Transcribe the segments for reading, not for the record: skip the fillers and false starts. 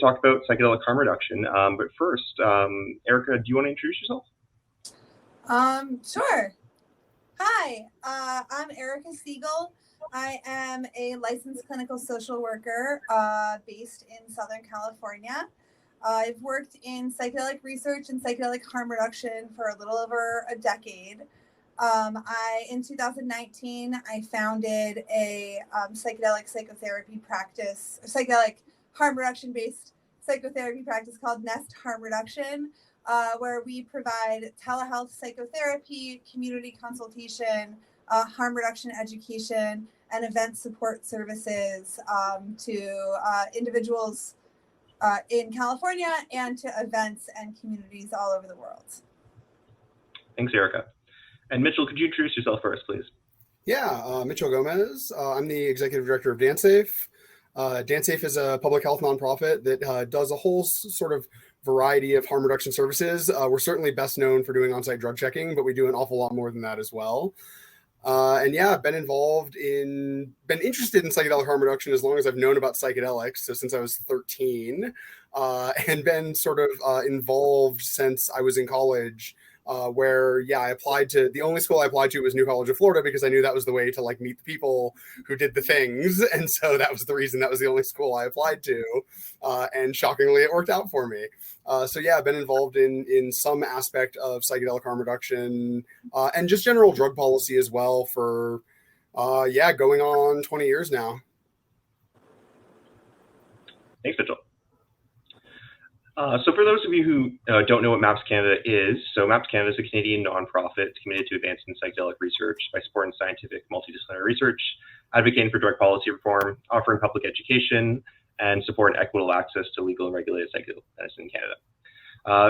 talk about psychedelic harm reduction. But first, Erica, do you want to introduce yourself? Sure. Hi, I'm Erica Siegel. I am a licensed clinical social worker based in Southern California. I've worked in psychedelic research and psychedelic harm reduction for a little over a decade. In 2019, I founded a psychedelic psychotherapy practice, psychedelic harm reduction based psychotherapy practice called Nest Harm Reduction, where we provide telehealth psychotherapy, community consultation, harm reduction education, and event support services to individuals in California and to events and communities all over the world. Thanks, Erica. And Mitchell, could you introduce yourself first, please? Yeah, Mitchell Gomez. I'm the executive director of DanceSafe. DanceSafe is a public health nonprofit that does a whole sort of variety of harm reduction services. We're certainly best known for doing on-site drug checking, but we do an awful lot more than that as well. And yeah, I've been interested in psychedelic harm reduction as long as I've known about psychedelics. So since I was 13, and been sort of involved since I was in college, where, yeah, I applied to, the only school I applied to was New College of Florida because I knew that was the way to like meet the people who did the things. And so that was the reason that was the only school I applied to. And shockingly, it worked out for me. So yeah, I've been involved in some aspect of psychedelic harm reduction and just general drug policy as well for, going on 20 years now. Thanks, Mitchell. So for those of you who don't know what MAPS Canada is, so MAPS Canada is a Canadian nonprofit committed to advancing psychedelic research by supporting scientific multidisciplinary research, advocating for drug policy reform, offering public education, and supporting equitable access to legal and regulated psychedelic medicine in Canada.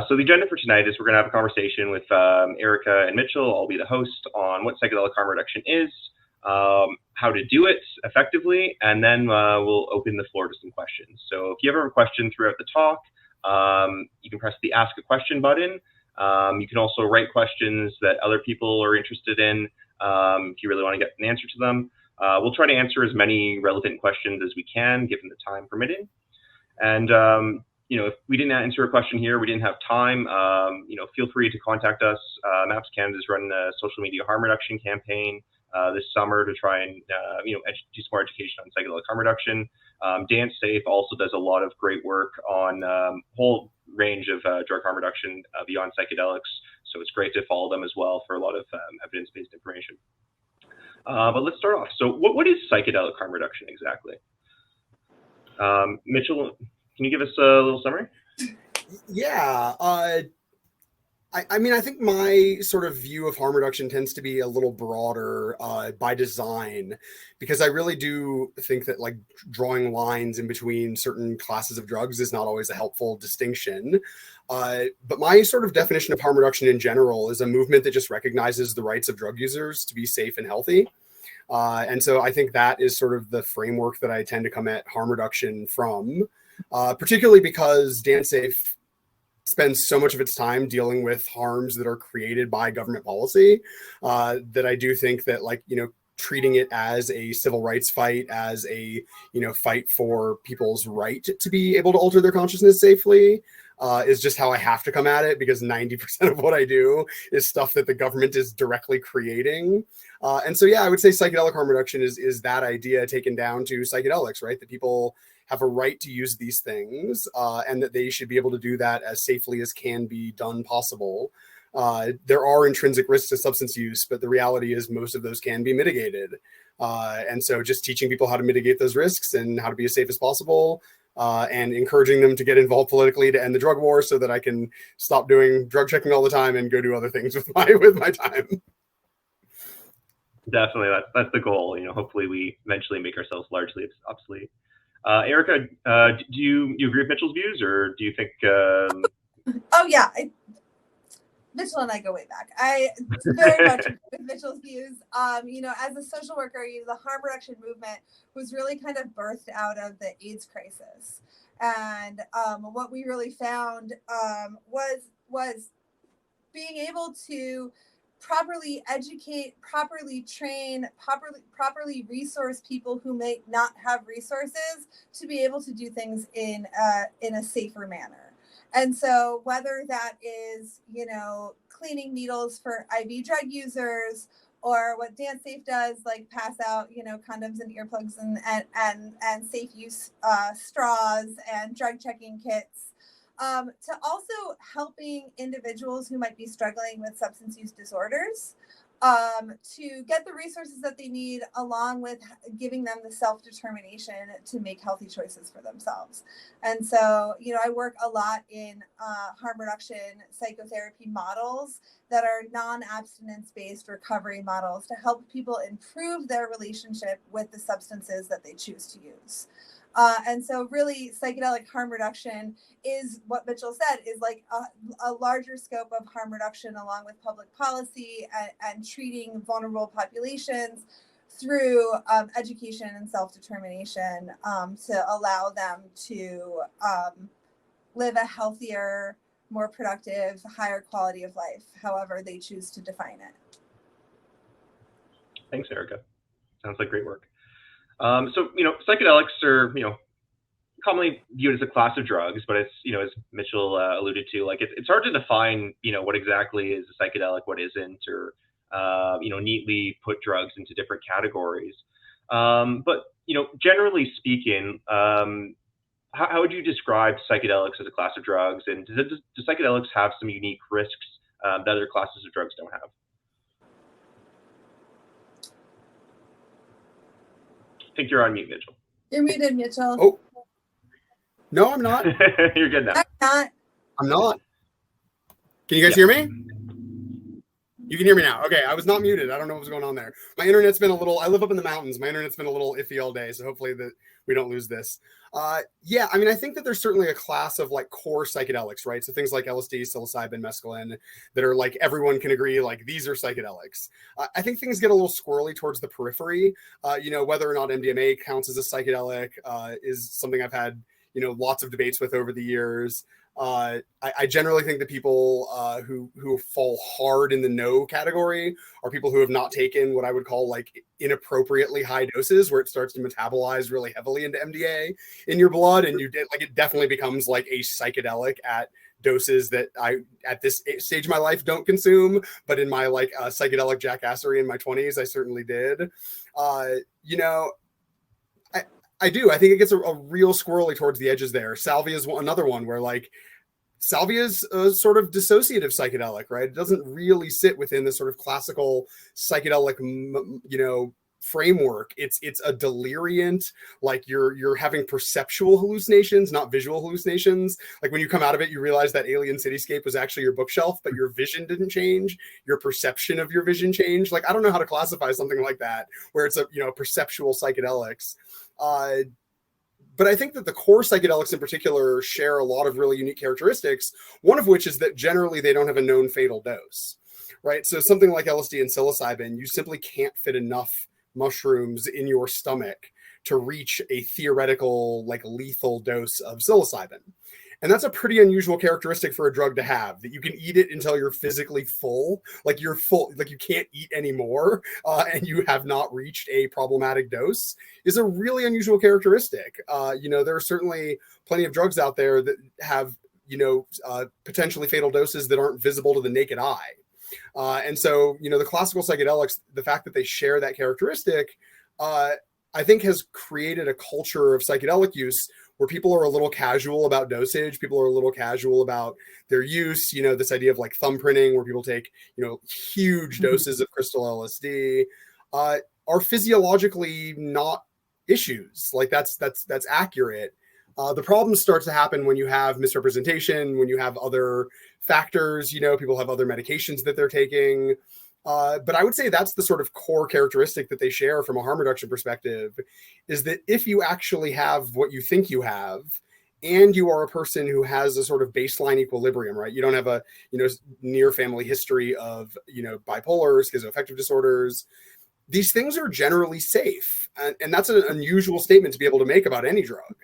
So the agenda for tonight is we're going to have a conversation with Erica and Mitchell. I'll be the host on what psychedelic harm reduction is, how to do it effectively, and then we'll open the floor to some questions. So if you ever have a question throughout the talk, you can press the Ask a Question button. You can also write questions that other people are interested in if you really want to get an answer to them. We'll try to answer as many relevant questions as we can, given the time permitting. And, if we didn't answer a question here, we didn't have time, feel free to contact us. MAPS Canada is running a social media harm reduction campaign this summer to try and, do some more education on psychedelic harm reduction. DanceSafe also does a lot of great work on a whole range of drug harm reduction beyond psychedelics. So it's great to follow them as well for a lot of evidence-based information. But let's start off. So what is psychedelic harm reduction exactly? Mitchell, can you give us a little summary? Yeah. I think my sort of view of harm reduction tends to be a little broader by design, because I really do think that like drawing lines in between certain classes of drugs is not always a helpful distinction. But my sort of definition of harm reduction in general is a movement that just recognizes the rights of drug users to be safe and healthy. And so I think that is sort of the framework that I tend to come at harm reduction from, particularly because DanceSafe spends so much of its time dealing with harms that are created by government policy, that I do think that treating it as a civil rights fight, as a, fight for people's right to be able to alter their consciousness safely, is just how I have to come at it, because 90% of what I do is stuff that the government is directly creating. And so, yeah, I would say psychedelic harm reduction is that idea taken down to psychedelics, right? That people have a right to use these things, and that they should be able to do that as safely as can be done possible. There are intrinsic risks to substance use, but the reality is most of those can be mitigated. And so just teaching people how to mitigate those risks and how to be as safe as possible, and encouraging them to get involved politically to end the drug war so that I can stop doing drug checking all the time and go do other things with my time. Definitely, that's the goal. Hopefully we eventually make ourselves largely obsolete. Erica, do you agree with Mitchell's views, or do you think? Oh yeah, Mitchell and I go way back. I very much agree with Mitchell's views. As a social worker, the harm reduction movement was really kind of birthed out of the AIDS crisis, and what we really found was being able to properly educate, properly train, properly resource people who may not have resources to be able to do things in a safer manner. And so whether that is, you know, cleaning needles for IV drug users, or what DanceSafe does, like pass out, you know, condoms and earplugs and safe use straws and drug checking kits, to also helping individuals who might be struggling with substance use disorders to get the resources that they need, along with giving them the self-determination to make healthy choices for themselves. And so, you know, I work a lot in harm reduction psychotherapy models that are non-abstinence-based recovery models to help people improve their relationship with the substances that they choose to use. And so really psychedelic harm reduction is what Mitchell said, is like a larger scope of harm reduction, along with public policy and treating vulnerable populations through education and self-determination to allow them to live a healthier, more productive, higher quality of life, however they choose to define it. Thanks, Erica. Sounds like great work. So, you know, psychedelics are, you know, commonly viewed as a class of drugs, but it's, you know, as Mitchell alluded to, like it's hard to define, you know, what exactly is a psychedelic, what isn't, or, you know, neatly put drugs into different categories. But, you know, generally speaking, how would you describe psychedelics as a class of drugs? And do psychedelics have some unique risks that other classes of drugs don't have? I think you're on mute, Mitchell. You're muted, Mitchell. Oh, no, I'm not. You're good now. I'm not. Can you guys hear me? You can hear me now. Okay, I was not muted. I don't know what was going on there. My internet's been a little, I live up in the mountains. My internet's been a little iffy all day, so hopefully that we don't lose this. Yeah, I mean, I think that there's certainly a class of like core psychedelics, right? So things like LSD, psilocybin, mescaline, that are like everyone can agree, like these are psychedelics. I think things get a little squirrely towards the periphery. You know, whether or not MDMA counts as a psychedelic is something I've had, you know, lots of debates with over the years. I generally think that people who fall hard in the no category are people who have not taken what I would call like inappropriately high doses, where it starts to metabolize really heavily into MDA in your blood, and it definitely becomes like a psychedelic at doses that I at this stage of my life don't consume, but in my like psychedelic jackassery in my 20s I certainly did. You know, I do. I think it gets a real squirrely towards the edges there. Salvia is another one where like salvia is a sort of dissociative psychedelic, right? It doesn't really sit within the sort of classical psychedelic, you know, framework. It's a deliriant, like you're having perceptual hallucinations, not visual hallucinations. Like when you come out of it, you realize that alien cityscape was actually your bookshelf, but your vision didn't change. Your perception of your vision changed. Like I don't know how to classify something like that, where it's a, you know, perceptual psychedelics. But I think that the core psychedelics in particular share a lot of really unique characteristics, one of which is that generally they don't have a known fatal dose, right? So something like LSD and psilocybin, you simply can't fit enough mushrooms in your stomach to reach a theoretical, like lethal dose of psilocybin. And that's a pretty unusual characteristic for a drug to have, that you can eat it until you're physically full, like you're full, like you can't eat anymore, and you have not reached a problematic dose, is a really unusual characteristic. You know, there are certainly plenty of drugs out there that have, you know, potentially fatal doses that aren't visible to the naked eye. And so, you know, the classical psychedelics, the fact that they share that characteristic, I think has created a culture of psychedelic use where people are a little casual about dosage. People are a little casual about their use. You know, this idea of like thumbprinting, where people take, you know, huge doses of crystal LSD, are physiologically not issues. Like that's accurate. The problems start to happen when you have misrepresentation, when you have other factors. You know, people have other medications that they're taking. But I would say that's the sort of core characteristic that they share from a harm reduction perspective, is that if you actually have what you think you have, and you are a person who has a sort of baseline equilibrium, right? You don't have a, you know, near family history of, you know, bipolar, schizoaffective disorders. These things are generally safe. And that's an unusual statement to be able to make about any drug.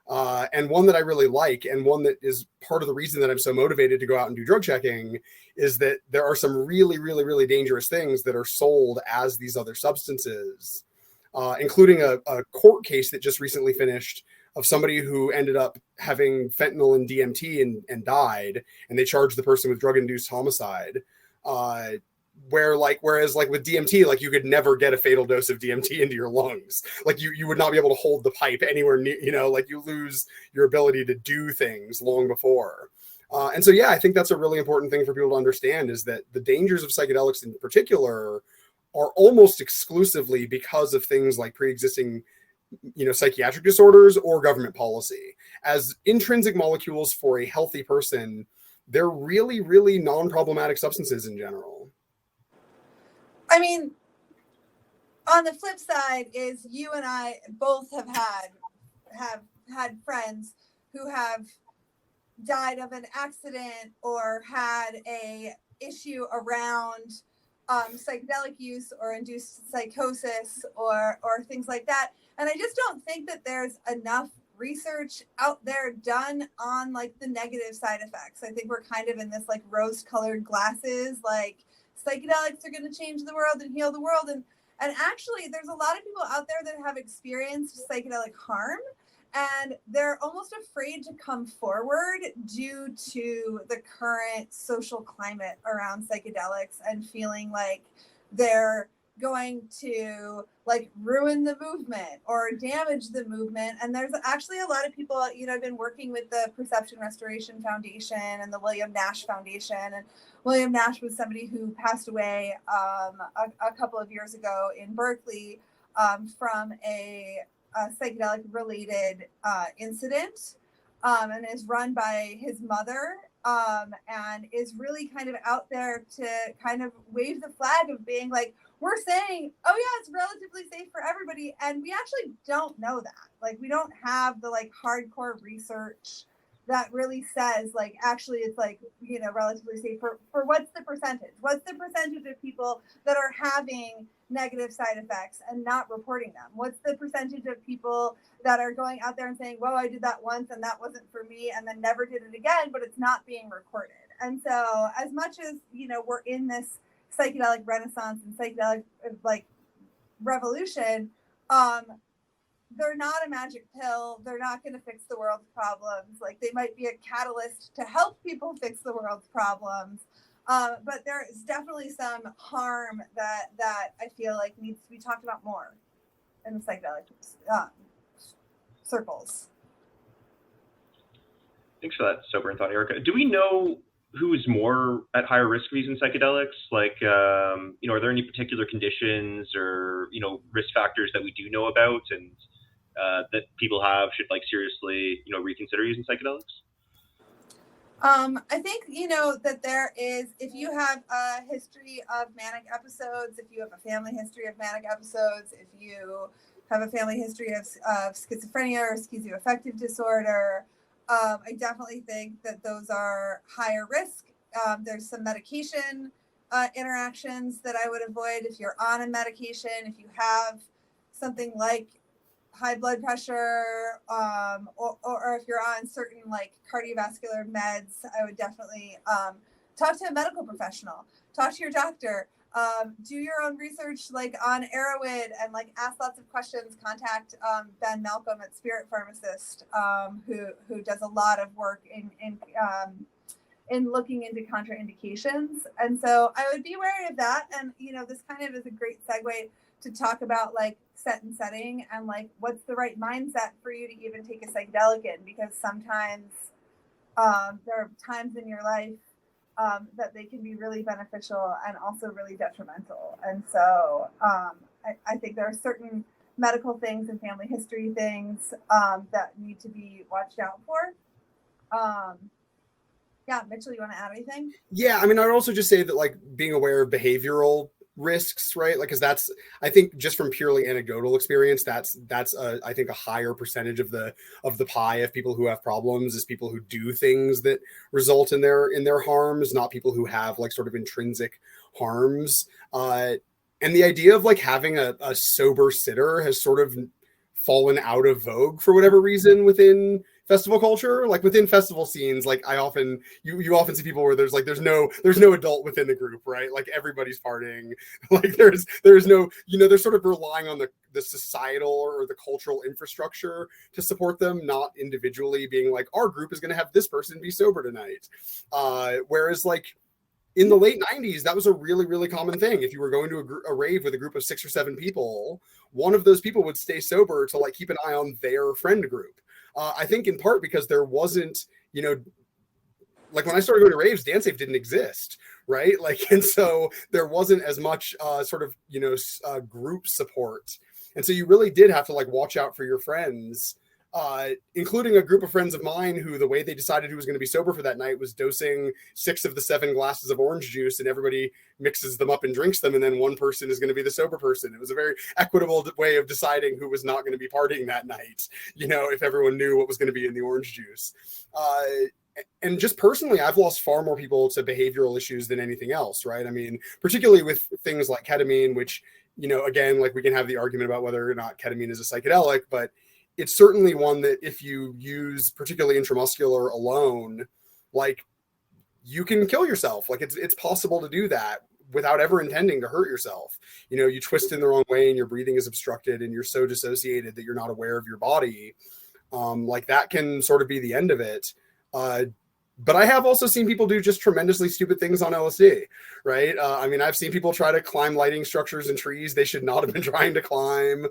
And one that I really like, and one that is part of the reason that I'm so motivated to go out and do drug checking, is that there are some really, really, really dangerous things that are sold as these other substances, including a court case that just recently finished of somebody who ended up having fentanyl and DMT and died, and they charged the person with drug-induced homicide. Whereas with DMT, like, you could never get a fatal dose of DMT into your lungs. Like, you would not be able to hold the pipe anywhere near, like, you lose your ability to do things long before. And so, yeah, I think that's a really important thing for people to understand, is that the dangers of psychedelics in particular are almost exclusively because of things like pre-existing, psychiatric disorders or government policy. As intrinsic molecules for a healthy person, they're really, really non-problematic substances in general. I mean, on the flip side is you and I both have had friends who have died of an accident or had a issue around psychedelic use or induced psychosis or things like that. And I just don't think that there's enough research out there done on like the negative side effects. I think we're kind of in this like rose-colored glasses, like psychedelics are going to change the world and heal the world. And actually, there's a lot of people out there that have experienced psychedelic harm, and they're almost afraid to come forward due to the current social climate around psychedelics and feeling like they're going to like ruin the movement or damage the movement. And there's actually a lot of people, I've been working with the Perception Restoration Foundation and the William Nash Foundation. And William Nash was somebody who passed away a couple of years ago in Berkeley from a psychedelic related incident, and is run by his mother, and is really kind of out there to kind of wave the flag of being like, we're saying, oh yeah, it's relatively safe for everybody. And we actually don't know that. Like, we don't have the like hardcore research that really says like, actually it's like, relatively safe for what's the percentage? What's the percentage of people that are having negative side effects and not reporting them? What's the percentage of people that are going out there and saying, well, I did that once and that wasn't for me, and then never did it again, but it's not being recorded? And so as much as, we're in this psychedelic renaissance and psychedelic like revolution, they're not a magic pill. They're not going to fix the world's problems. Like, they might be a catalyst to help people fix the world's problems. But there is definitely some harm that I feel like needs to be talked about more in the psychedelic circles. Thanks for that sobering thought, Erica. Do we know who is more at higher risk of using psychedelics? Like, are there any particular conditions or, risk factors that we do know about and that people should like seriously, reconsider using psychedelics? I think, that there is, if you have a history of manic episodes, if you have a family history of manic episodes, if you have a family history of schizophrenia or schizoaffective disorder, I definitely think that those are higher risk. There's some medication interactions that I would avoid if you're on a medication. If you have something like high blood pressure, or if you're on certain like cardiovascular meds, I would definitely talk to a medical professional, talk to your doctor, do your own research like on Arrowhead, and like ask lots of questions. Contact Ben Malcolm at Spirit Pharmacist, who does a lot of work in looking into contraindications. And so I would be wary of that. And this kind of is a great segue to talk about like set and setting and like what's the right mindset for you to even take a psychedelic in, because sometimes there are times in your life that they can be really beneficial and also really detrimental. And so I think there are certain medical things and family history things that need to be watched out for. Yeah, Mitchell, you want to add anything? Yeah, I mean, I'd also just say that like being aware of behavioral risks, right? Like, because that's, I think, just from purely anecdotal experience, that's I think a higher percentage of the pie of people who have problems is people who do things that result in their harms, not people who have like sort of intrinsic harms. And the idea of like having a sober sitter has sort of fallen out of vogue for whatever reason within festival culture. Like within festival scenes, like you often see people where there's no adult within the group, right? Like everybody's partying. Like there's no, they're sort of relying on the societal or the cultural infrastructure to support them, not individually being like, our group is going to have this person be sober tonight. Whereas like in the late 90s, that was a really, really common thing. If you were going to a rave with a group of 6 or 7 people, one of those people would stay sober to like keep an eye on their friend group. I think in part because there wasn't, like when I started going to raves, DanceSafe didn't exist, right? Like, and so there wasn't as much group support. And so you really did have to like watch out for your friends, including a group of friends of mine who the way they decided who was going to be sober for that night was dosing 6 of the 7 glasses of orange juice, and everybody mixes them up and drinks them, and then one person is going to be the sober person. It was a very equitable way of deciding who was not going to be partying that night, if everyone knew what was going to be in the orange juice. And just personally, I've lost far more people to behavioral issues than anything else, right? I mean, particularly with things like ketamine, which, again, like we can have the argument about whether or not ketamine is a psychedelic, but it's certainly one that if you use particularly intramuscular alone, like you can kill yourself. Like it's possible to do that without ever intending to hurt yourself. You twist in the wrong way and your breathing is obstructed and you're so dissociated that you're not aware of your body. Like that can sort of be the end of it. But I have also seen people do just tremendously stupid things on LSD, right? I mean, I've seen people try to climb lighting structures in trees they should not have been trying to climb.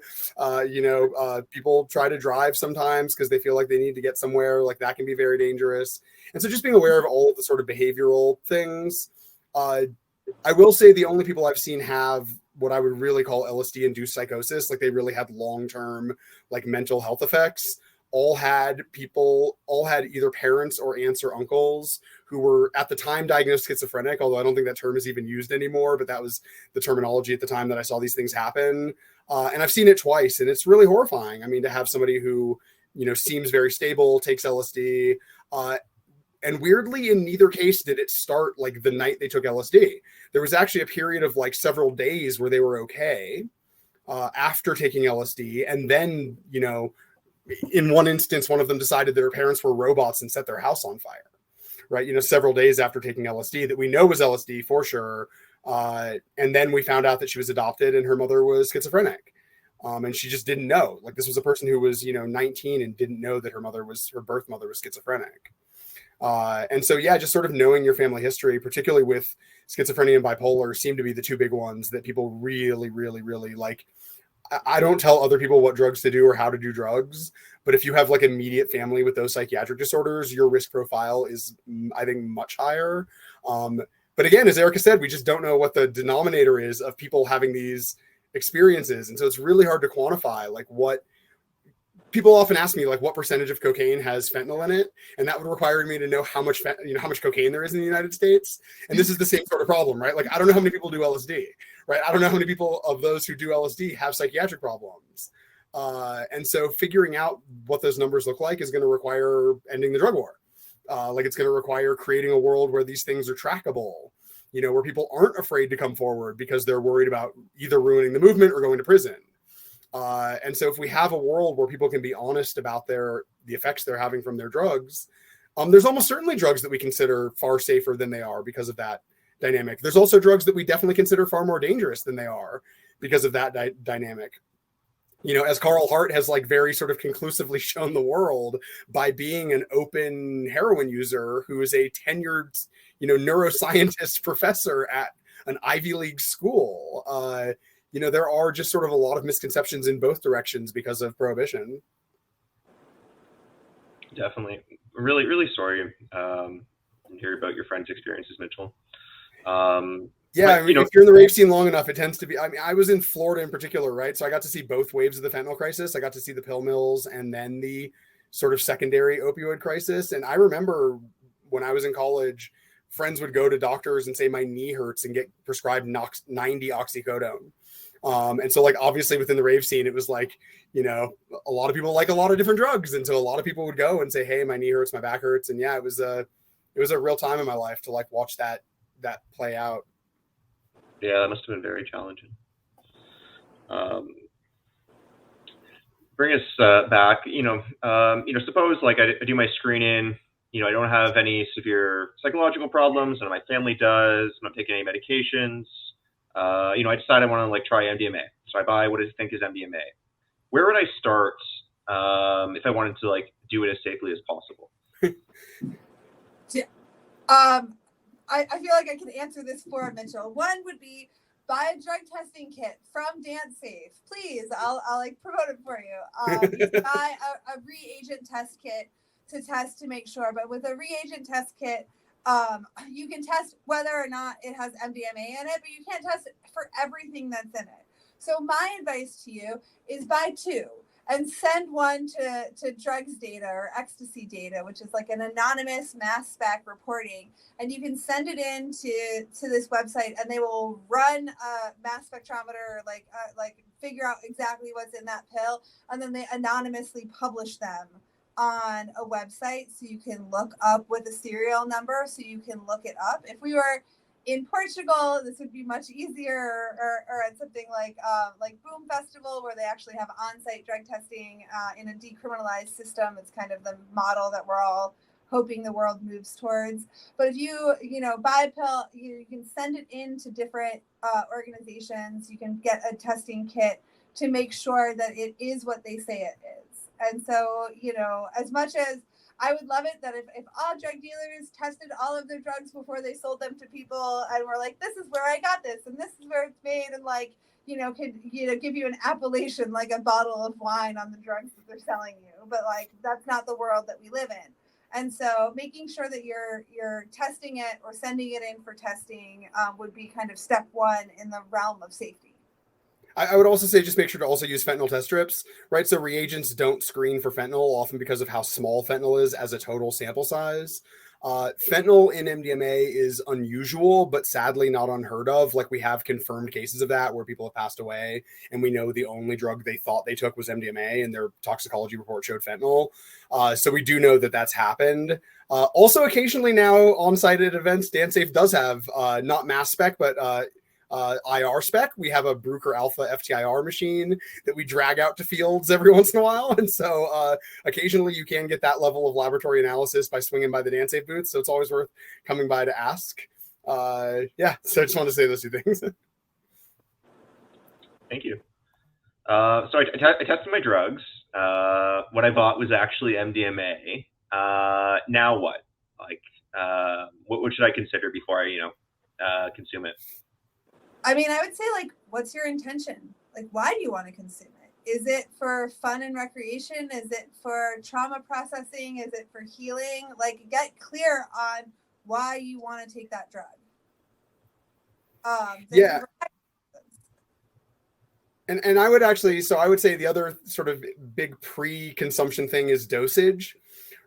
People try to drive sometimes because they feel like they need to get somewhere. Like that can be very dangerous. And so just being aware of all of the sort of behavioral things. I will say the only people I've seen have what I would really call LSD-induced psychosis, like they really had long-term like mental health effects, all had either parents or aunts or uncles who were at the time diagnosed schizophrenic, although I don't think that term is even used anymore, but that was the terminology at the time that I saw these things happen. And I've seen it twice, and it's really horrifying. I mean, to have somebody who, seems very stable, takes LSD, and weirdly, in neither case did it start like the night they took LSD. There was actually a period of like several days where they were okay after taking LSD, and then, in one instance, one of them decided their parents were robots and set their house on fire, right? Several days after taking LSD that we know was LSD for sure. And then we found out that she was adopted and her mother was schizophrenic. And she just didn't know. Like this was a person who was, 19 and didn't know that her birth mother was schizophrenic. And so, yeah, just sort of knowing your family history, particularly with schizophrenia and bipolar, seem to be the two big ones that people really, really, really like. I don't tell other people what drugs to do or how to do drugs, but if you have like immediate family with those psychiatric disorders, your risk profile is, I think, much higher. But again, as Erica said, we just don't know what the denominator is of people having these experiences. And so it's really hard to quantify like what people often ask me, like what percentage of cocaine has fentanyl in it. And that would require me to know how much cocaine there is in the United States. And this is the same sort of problem, right? Like, I don't know how many people do LSD, right? I don't know how many people of those who do LSD have psychiatric problems. And so figuring out what those numbers look like is going to require ending the drug war. Like it's going to require creating a world where these things are trackable, where people aren't afraid to come forward because they're worried about either ruining the movement or going to prison. And so if we have a world where people can be honest about the effects they're having from their drugs, there's almost certainly drugs that we consider far safer than they are because of that dynamic. There's also drugs that we definitely consider far more dangerous than they are because of that dynamic. As Carl Hart has like very sort of conclusively shown the world by being an open heroin user who is a tenured, neuroscientist professor at an Ivy League school. There are just sort of a lot of misconceptions in both directions because of prohibition. Definitely. Really, really sorry to hear about your friend's experiences, Mitchell. Yeah, if you're in the rave scene long enough, it tends to be, I was in Florida in particular, right? So I got to see both waves of the fentanyl crisis. I got to see the pill mills and then the sort of secondary opioid crisis. And I remember when I was in college, friends would go to doctors and say, my knee hurts, and get prescribed 90 oxycodone. And so like, obviously within the rave scene, it was like, a lot of people like a lot of different drugs. And so a lot of people would go and say, hey, my knee hurts, my back hurts. And yeah, it was a real time in my life to like watch that play out. Yeah, that must have been very challenging. bring us back, suppose like I do my screening, I don't have any severe psychological problems, and my family does. I'm not taking any medications. I decide I want to like try MDMA. So I buy what I think is MDMA. Where would I start if I wanted to like do it as safely as possible? I feel like I can answer this for Mitchell. One would be buy a drug testing kit from DanceSafe. Please, I'll like promote it for you. You can buy a reagent test kit to test to make sure. But with a reagent test kit, you can test whether or not it has MDMA in it, but you can't test it for everything that's in it. So my advice to you is buy two and send one to drugs data or ecstasy data, which is like an anonymous mass spec reporting. And you can send it in to this website, and they will run a mass spectrometer, like figure out exactly what's in that pill. And then they anonymously publish them on a website, so you can look up with a serial number, so you can look it up. If we were in Portugal, this would be much easier, or at something like Boom Festival, where they actually have on-site drug testing in a decriminalized system. It's kind of the model that we're all hoping the world moves towards. But if you buy a pill, you can send it in to different organizations. You can get a testing kit to make sure that it is what they say it is. And so, as much as I would love it that if all drug dealers tested all of their drugs before they sold them to people, and were like, this is where I got this, and this is where it's made, and like, could give you an appellation, like a bottle of wine on the drugs that they're selling you. But like, that's not the world that we live in. And so making sure that you're testing it or sending it in for testing would be kind of step one in the realm of safety. I would also say just make sure to also use fentanyl test strips, right? So reagents don't screen for fentanyl, often because of how small fentanyl is as a total sample size. Fentanyl in MDMA is unusual, but sadly not unheard of. Like, we have confirmed cases of that where people have passed away, and we know the only drug they thought they took was MDMA, and their toxicology report showed fentanyl. So we do know that that's happened. Also, occasionally now on-site at events, DanceSafe does have not mass spec, but IR spec. We have a Bruker Alpha FTIR machine that we drag out to fields every once in a while. And so occasionally you can get that level of laboratory analysis by swinging by the DanceSafe booth. So it's always worth coming by to ask. So I just want to say those two things. Thank you. So I tested my drugs. What I bought was actually MDMA. Now what? Like, what should I consider before I, consume it? I mean, I would say, like, what's your intention? Like, why do you want to consume it? Is it for fun and recreation? Is it for trauma processing? Is it for healing? Like, get clear on why you want to take that drug. Yeah. And I would actually, so I would say the other sort of big pre-consumption thing is dosage,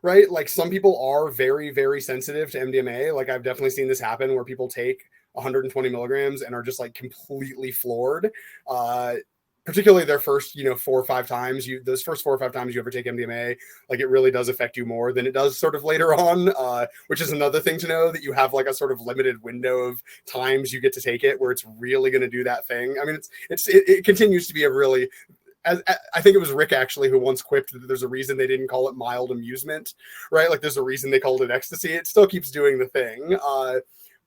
right? Like, some people are very, very sensitive to MDMA. Like, I've definitely seen this happen where people take 120 milligrams and are just like completely floored. Particularly their first, 4 or 5 times. Those first 4 or 5 times you ever take MDMA, like, it really does affect you more than it does sort of later on, which is another thing to know, that you have like a sort of limited window of times you get to take it where it's really going to do that thing. I mean, it continues to be a really, I think it was Rick actually who once quipped that there's a reason they didn't call it mild amusement, right? Like, there's a reason they called it ecstasy. It still keeps doing the thing.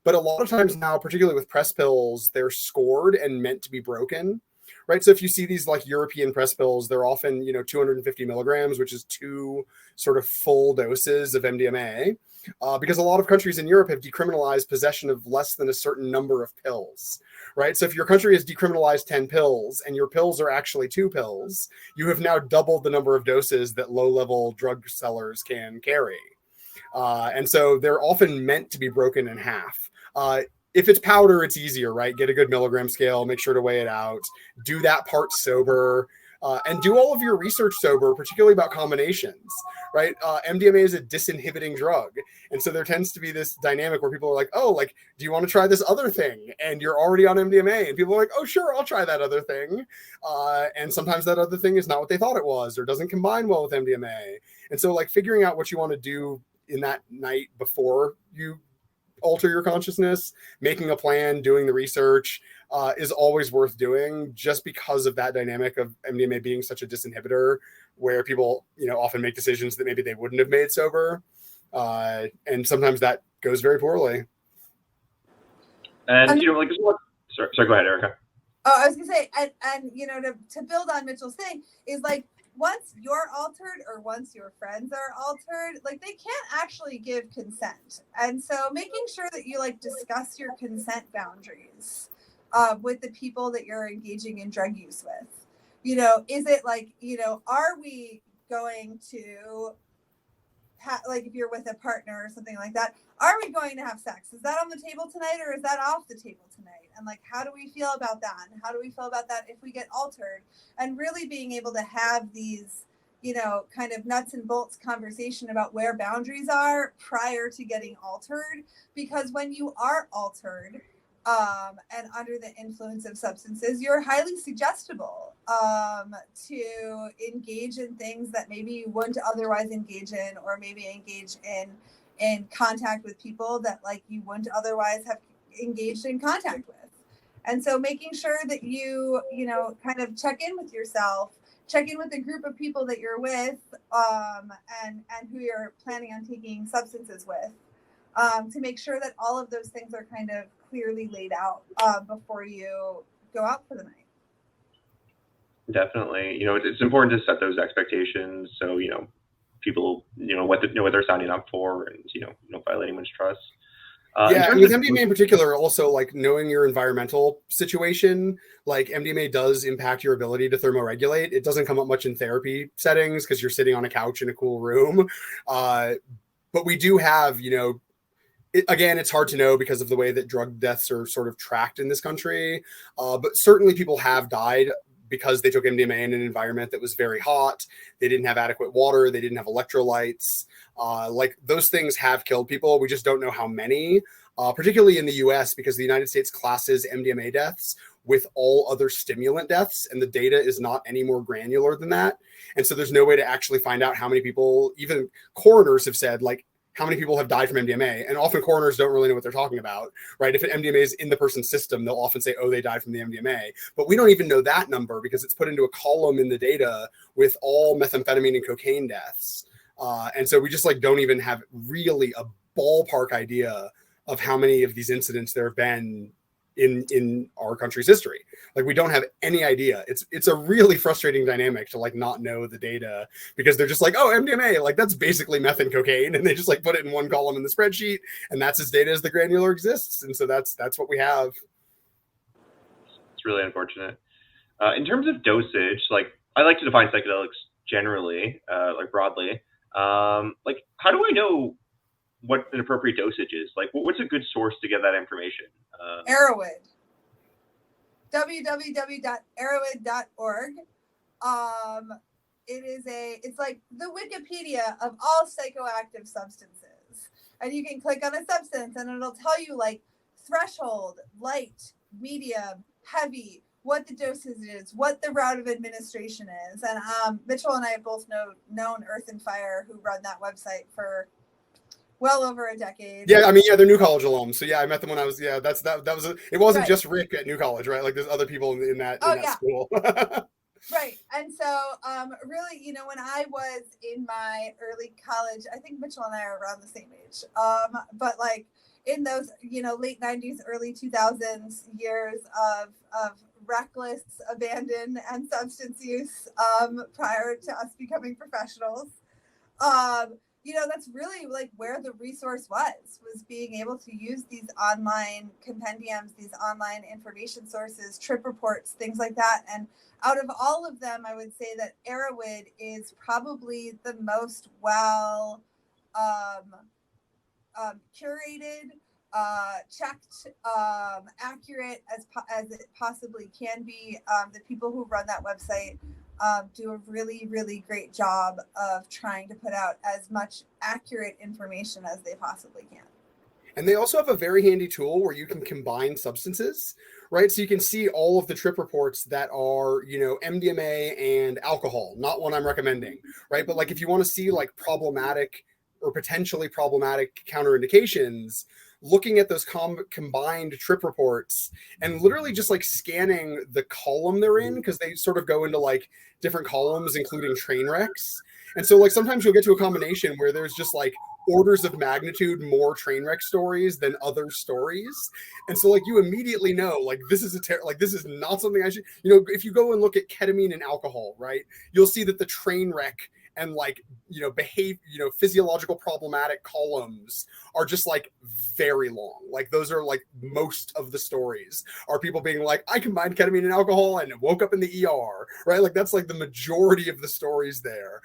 But a lot of times now, particularly with press pills, they're scored and meant to be broken, right? So if you see these like European press pills, they're often, 250 milligrams, which is 2 sort of full doses of MDMA, because a lot of countries in Europe have decriminalized possession of less than a certain number of pills, right? So if your country has decriminalized 10 pills and your pills are actually 2 pills, you have now doubled the number of doses that low-level drug sellers can carry. And so they're often meant to be broken in half. If it's powder, it's easier, right? Get a good milligram scale, make sure to weigh it out, do that part sober, and do all of your research sober, particularly about combinations, right? MDMA is a disinhibiting drug. And so there tends to be this dynamic where people are like, oh, like, do you want to try this other thing? And you're already on MDMA. And people are like, oh, sure, I'll try that other thing. And sometimes that other thing is not what they thought it was, or doesn't combine well with MDMA. And so, like, figuring out what you want to do in that night before you alter your consciousness, making a plan, doing the research is always worth doing, just because of that dynamic of MDMA being such a disinhibitor, where people, often make decisions that maybe they wouldn't have made sober. And sometimes that goes very poorly. And, like, sorry, go ahead, Erica. Oh, I was gonna say, and to build on Mitchell's thing is, like, once you're altered or once your friends are altered, like, they can't actually give consent. And so making sure that you, like, discuss your consent boundaries with the people that you're engaging in drug use with. Is it like, are we going to like, if you're with a partner or something like that, are we going to have sex? Is that on the table tonight, or is that off the table tonight? And, like, how do we feel about that? And how do we feel about that if we get altered? And really being able to have these, kind of nuts and bolts conversation about where boundaries are prior to getting altered. Because when you are altered and under the influence of substances, you're highly suggestible to engage in things that maybe you wouldn't otherwise engage in, or maybe engage in contact with people that, like, you wouldn't otherwise have engaged in contact with. And so making sure that you, kind of check in with yourself, check in with the group of people that you're with, and who you're planning on taking substances with, to make sure that all of those things are kind of clearly laid out before you go out for the night. Definitely. It's important to set those expectations, so, people, what they're signing up for, and, don't violate anyone's trust. With MDMA in particular, also, like, knowing your environmental situation, like, MDMA does impact your ability to thermoregulate. It doesn't come up much in therapy settings because you're sitting on a couch in a cool room. But we do have, again, it's hard to know because of the way that drug deaths are sort of tracked in this country. But certainly people have died because they took MDMA in an environment that was very hot. They didn't have adequate water. They didn't have electrolytes. Like, those things have killed people. We just don't know how many, particularly in the US, because the United States classes MDMA deaths with all other stimulant deaths, and the data is not any more granular than that. And so there's no way to actually find out how many people, even coroners have said, like, how many people have died from MDMA? And often coroners don't really know what they're talking about, right? If MDMA is in the person's system, they'll often say, oh, they died from the MDMA. But we don't even know that number because it's put into a column in the data with all methamphetamine and cocaine deaths. And so we just, like, don't even have really a ballpark idea of how many of these incidents there have been in our country's history. Like, we don't have any idea. It's a really frustrating dynamic to, like, not know the data, because they're just like, oh, MDMA, like, that's basically meth and cocaine, and they just, like, put it in one column in the spreadsheet, and that's as data as the granular exists. And so that's what we have. It's really unfortunate. In terms of dosage, like, I like to define psychedelics generally, like, broadly. Like, how do I know what an appropriate dosage is? Like, what's a good source to get that information? Arrowwood. www.arrowwood.org. It's like the Wikipedia of all psychoactive substances. And you can click on a substance and it'll tell you, like, threshold, light, medium, heavy, what the dosage is, what the route of administration is. And Mitchell and I have both known Earth and Fire, who run that website for well over a decade. Yeah, I mean, they're New College alums. So yeah, I met them when I was, it wasn't right. Just Rick at New College, right? Like, there's other people in that school. Right. And so really, when I was in my early college, I think Mitchell and I are around the same age. But, like, in those, late 90s, early 2000s years of reckless abandon and substance use prior to us becoming professionals, that's really, like, where the resource was being able to use these online compendiums, these online information sources, trip reports, things like that. And out of all of them, I would say that Arrowwood is probably the most well curated, checked, accurate as it possibly can be. The people who run that website do a really, really great job of trying to put out as much accurate information as they possibly can. And they also have a very handy tool where you can combine substances, right? So you can see all of the trip reports that are, MDMA and alcohol, not one I'm recommending, right? But, like, if you want to see, like, problematic or potentially problematic counterindications, looking at those combined trip reports and literally just like scanning the column they're in, because they sort of go into like different columns, including train wrecks. And so like sometimes you'll get to a combination where there's just like orders of magnitude more train wreck stories than other stories. And so like you immediately know like this is this is not something I should, if you go and look at ketamine and alcohol, right, you'll see that the train wreck and like physiological problematic columns are just like very long. Like those are like most of the stories are people being like, I combined ketamine and alcohol and woke up in the ER, right? Like that's like the majority of the stories there.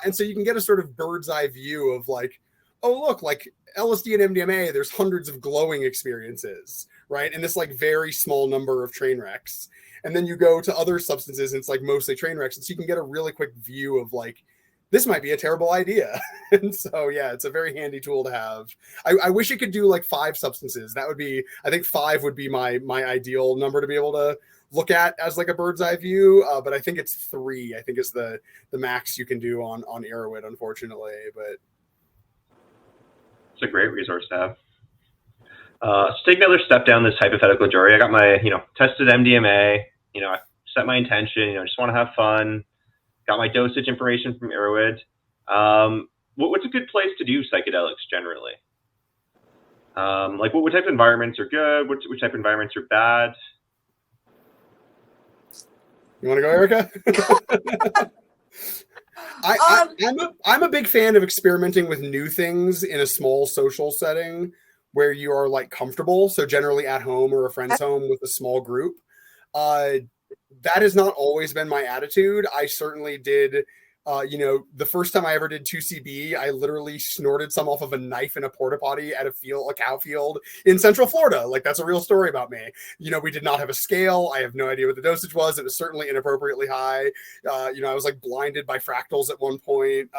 And so you can get a sort of bird's eye view of like, oh, look, like LSD and MDMA, there's hundreds of glowing experiences, right? And this like very small number of train wrecks. And then you go to other substances and it's like mostly train wrecks. And so you can get a really quick view of like, this might be a terrible idea. And so, yeah, it's a very handy tool to have. I wish it could do like 5 substances. That would be, I think 5 would be my ideal number to be able to look at as like a bird's eye view. But I think it's 3, I think is the max you can do on Arrowhead, unfortunately. But it's a great resource to have. So take another step down this hypothetical jury. I got my, tested MDMA, I set my intention, just want to have fun. Got my dosage information from Arrowhead. What's a good place to do psychedelics generally? Like what type of environments are good? Which type of environments are bad? You want to go, Erica? I'm a big fan of experimenting with new things in a small social setting where you are like comfortable. So generally at home or a friend's home with a small group. That has not always been my attitude. I certainly did, the first time I ever did 2CB, I literally snorted some off of a knife in a porta potty at a cow field in Central Florida. Like that's a real story about me. We did not have a scale. I have no idea what the dosage was. It was certainly inappropriately high. I was like blinded by fractals at one point.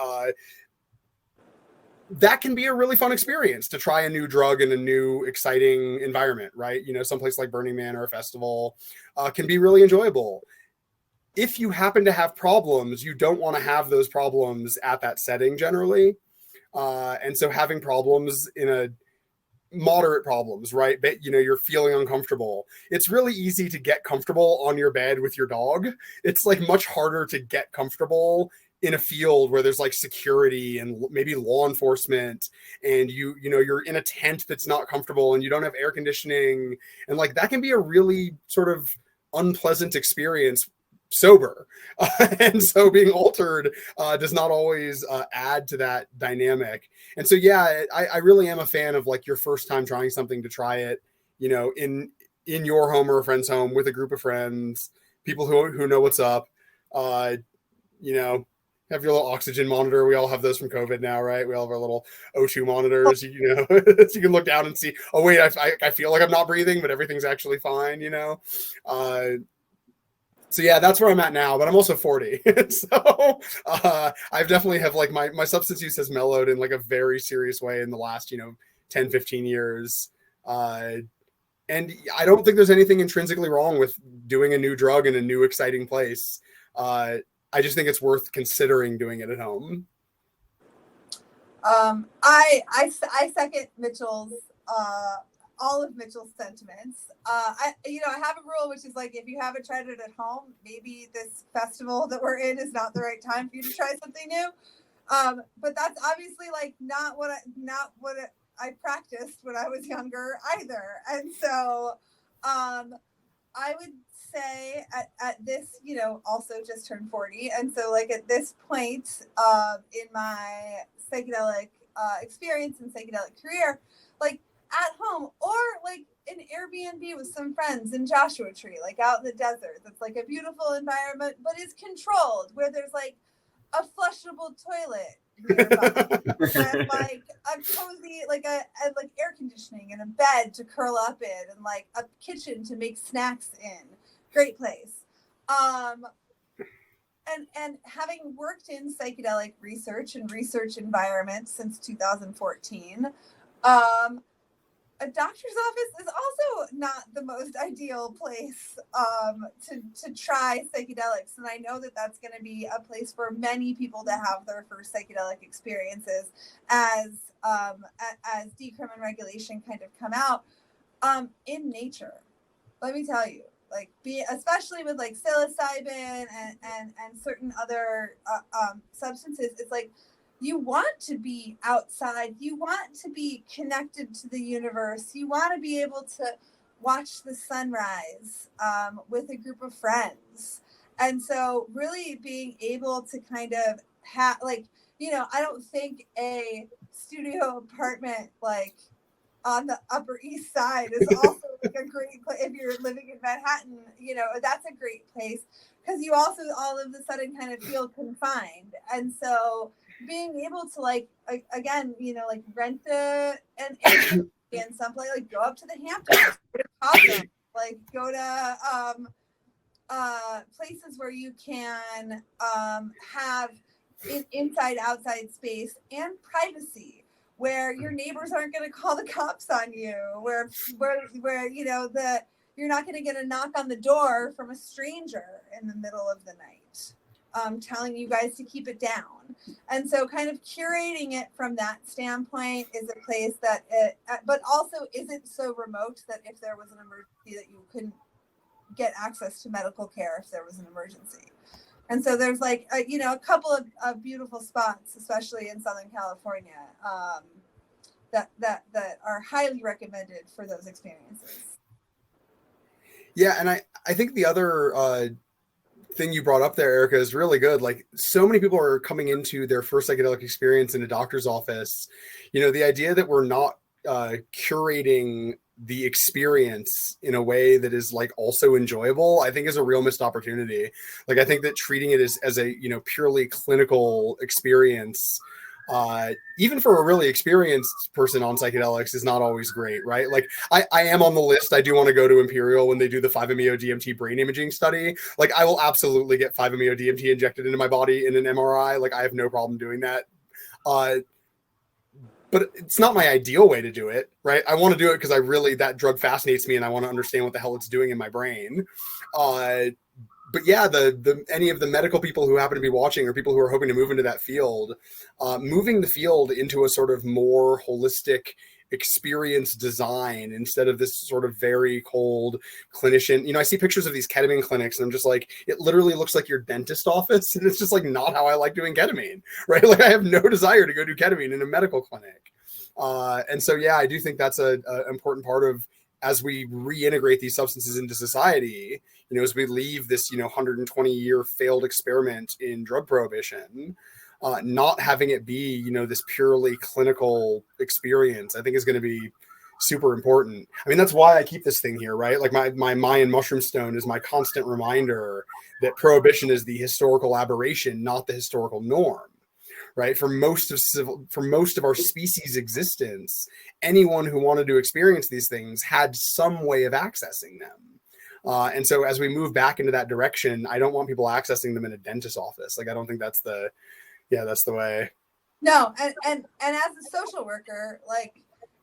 That can be a really fun experience to try a new drug in a new exciting environment, right? Someplace like Burning Man or a festival can be really enjoyable. If you happen to have problems, you don't want to have those problems at that setting generally. And so having problems in a moderate problems, right? But you're feeling uncomfortable. It's really easy to get comfortable on your bed with your dog. It's like much harder to get comfortable in a field where there's like security and maybe law enforcement and you're in a tent that's not comfortable and you don't have air conditioning, and like that can be a really sort of unpleasant experience sober. And so being altered does not always add to that dynamic. And so, yeah, I really am a fan of like your first time trying something to try it, in your home or a friend's home with a group of friends, people who know what's up, have your little oxygen monitor. We all have those from COVID now, right? We all have our little O2 monitors, so you can look down and see, oh, wait, I feel like I'm not breathing, but everything's actually fine, So yeah, that's where I'm at now, but I'm also 40. So I've definitely have like my substance use has mellowed in like a very serious way in the last, 10, 15 years. And I don't think there's anything intrinsically wrong with doing a new drug in a new exciting place. I just think it's worth considering doing it at home. I second Mitchell's all of Mitchell's sentiments. I have a rule, which is like, if you haven't tried it at home, maybe this festival that we're in is not the right time for you to try something new. But that's obviously like not what I practiced when I was younger either. And so, I would say at this, also just turned 40. And so like at this point, in my psychedelic experience and psychedelic career, like at home or like an Airbnb with some friends in Joshua Tree, like out in the desert. That's like a beautiful environment, but is controlled, where there's like a flushable toilet nearby and like a cozy, like like air conditioning and a bed to curl up in and like a kitchen to make snacks in. Great place. And having worked in psychedelic research and research environments since 2014, a doctor's office is also not the most ideal place to try psychedelics. And I know that that's going to be a place for many people to have their first psychedelic experiences as decrim and regulation kind of come out in nature. Let me tell you, like, especially with like psilocybin and certain other substances, it's like, you want to be outside. You want to be connected to the universe. You want to be able to watch the sunrise with a group of friends. And so really being able to kind of have, like, you know, I don't think a studio apartment like on the Upper East Side is also like a great place. If you're living in Manhattan, you know, that's a great place because you also all of a sudden kind of feel confined. And so being able to, like, again, you know, like rent an Airbnb in some place, like go up to the Hamptons, go to Cabo, like go to places where you can have inside outside space and privacy, where your neighbors aren't going to call the cops on you, where you know, you're not going to get a knock on the door from a stranger in the middle of the night telling you guys to keep it down. And so kind of curating it from that standpoint is a place that but also isn't so remote that if there was an emergency that you couldn't get access to medical care if there was an emergency. And so there's like you know, a couple of beautiful spots, especially in Southern California, that are highly recommended for those experiences. Yeah, and I think the other thing you brought up there, Erica, is really good. Like, so many people are coming into their first psychedelic experience in a doctor's office. You know, the idea that we're not curating the experience in a way that is like also enjoyable, I think is a real missed opportunity. Like, I think that treating it as a, you know, purely clinical experience, even for a really experienced person on psychedelics, is not always great, right? Like, I am on the list. I do want to go to Imperial when they do the 5-MeO-DMT brain imaging study. Like, I will absolutely get 5-MeO-DMT injected into my body in an MRI. Like, I have no problem doing that. But it's not my ideal way to do it, right? I want to do it because that drug fascinates me and I want to understand what the hell it's doing in my brain. But yeah, any of the medical people who happen to be watching, or people who are hoping to move into that field, moving the field into a sort of more holistic experience design instead of this sort of very cold clinician. You know, I see pictures of these ketamine clinics and I'm just like, it literally looks like your dentist office, and it's just like not how I like doing ketamine, right? Like, I have no desire to go do ketamine in a medical clinic. And so, yeah, I do think that's an important part of, as we reintegrate these substances into society, you know, as we leave this, you know, 120-year failed experiment in drug prohibition, not having it be, you know, this purely clinical experience, I think is going to be super important. I mean, that's why I keep this thing here, right? Like, my Mayan mushroom stone is my constant reminder that prohibition is the historical aberration, not the historical norm. Right? For most of our species' existence, anyone who wanted to experience these things had some way of accessing them. And so as we move back into that direction, I don't want people accessing them in a dentist's office. Like, I don't think that's the way. No, and as a social worker, like,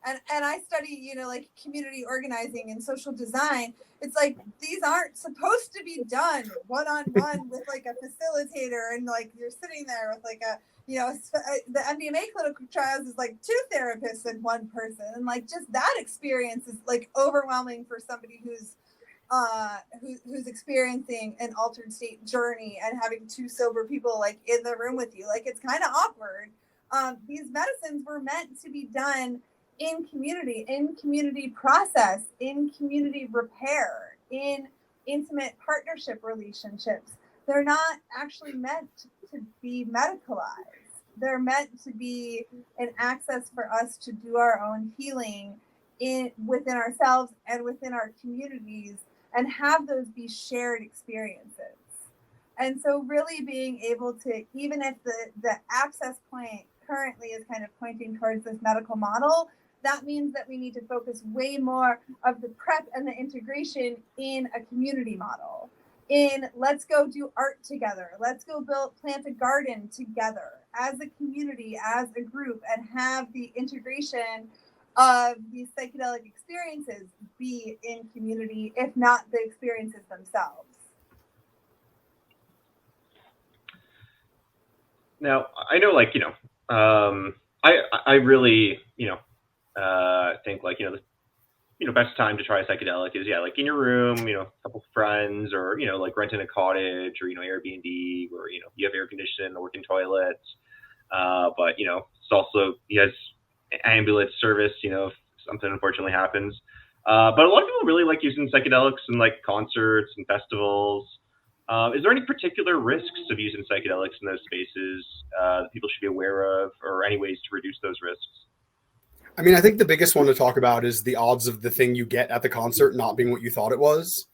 and I study, you know, like community organizing and social design. It's like, these aren't supposed to be done one-on-one with like a facilitator, and like you're sitting there with like a, you know, the MDMA clinical trials is like 2 therapists and 1 person, and like just that experience is like overwhelming for somebody who's experiencing an altered state journey and having 2 sober people like in the room with you. Like, it's kind of awkward. These medicines were meant to be done in community process, in community repair, in intimate partnership relationships. They're not actually meant to be medicalized. They're meant to be an access for us to do our own healing within ourselves and within our communities, and have those be shared experiences. And so really being able to, even if the access point currently is kind of pointing towards this medical model, that means that we need to focus way more of the prep and the integration in a community model. Let's go do art together. Let's go plant a garden together as a community, as a group, and have the integration of these psychedelic experiences be in community, if not the experiences themselves? Now, I know, like, I really, think, like, the best time to try a psychedelic is, yeah, like in your room, a couple of friends, or, like renting a cottage, or, Airbnb, where, you have air conditioning, a working toilet. But, it's also, he has ambulance service, if something unfortunately happens. But a lot of people really like using psychedelics in like concerts and festivals. Is there any particular risks of using psychedelics in those spaces that people should be aware of, or any ways to reduce those risks? I mean, I think the biggest one to talk about is the odds of the thing you get at the concert not being what you thought it was,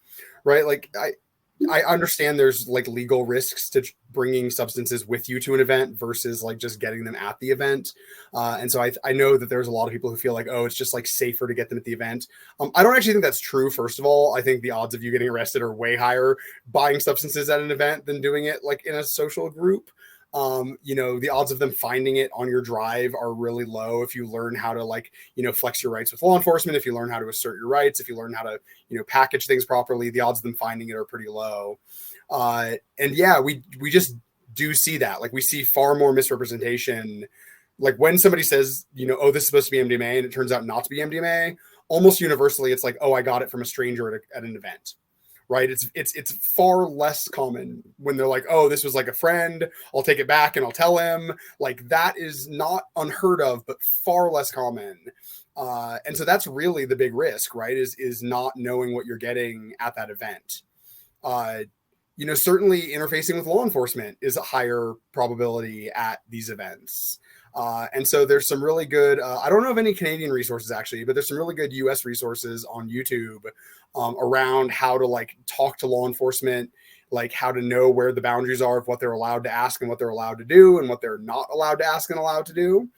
right? Like, I understand there's like legal risks to bringing substances with you to an event versus like just getting them at the event. And so I know that there's a lot of people who feel like, oh, it's just like safer to get them at the event. I don't actually think that's true. First of all, I think the odds of you getting arrested are way higher buying substances at an event than doing it like in a social group. The odds of them finding it on your drive are really low if you learn how to like, flex your rights with law enforcement, if you learn how to assert your rights, if you learn how to, package things properly, the odds of them finding it are pretty low. And yeah, we just do see that. Like we see far more misrepresentation. Like when somebody says, oh, this is supposed to be MDMA and it turns out not to be MDMA, almost universally, it's like, oh, I got it from a stranger at an event. Right. It's far less common when they're like, oh, this was like a friend, I'll take it back and I'll tell him. Like that is not unheard of, but far less common. And so that's really the big risk, right? Is not knowing what you're getting at that event. Certainly interfacing with law enforcement is a higher probability at these events. And so there's some really good, I don't know of any Canadian resources actually, but there's some really good US resources on YouTube around how to like talk to law enforcement, like how to know where the boundaries are of what they're allowed to ask and what they're allowed to do and what they're not allowed to ask and allowed to do.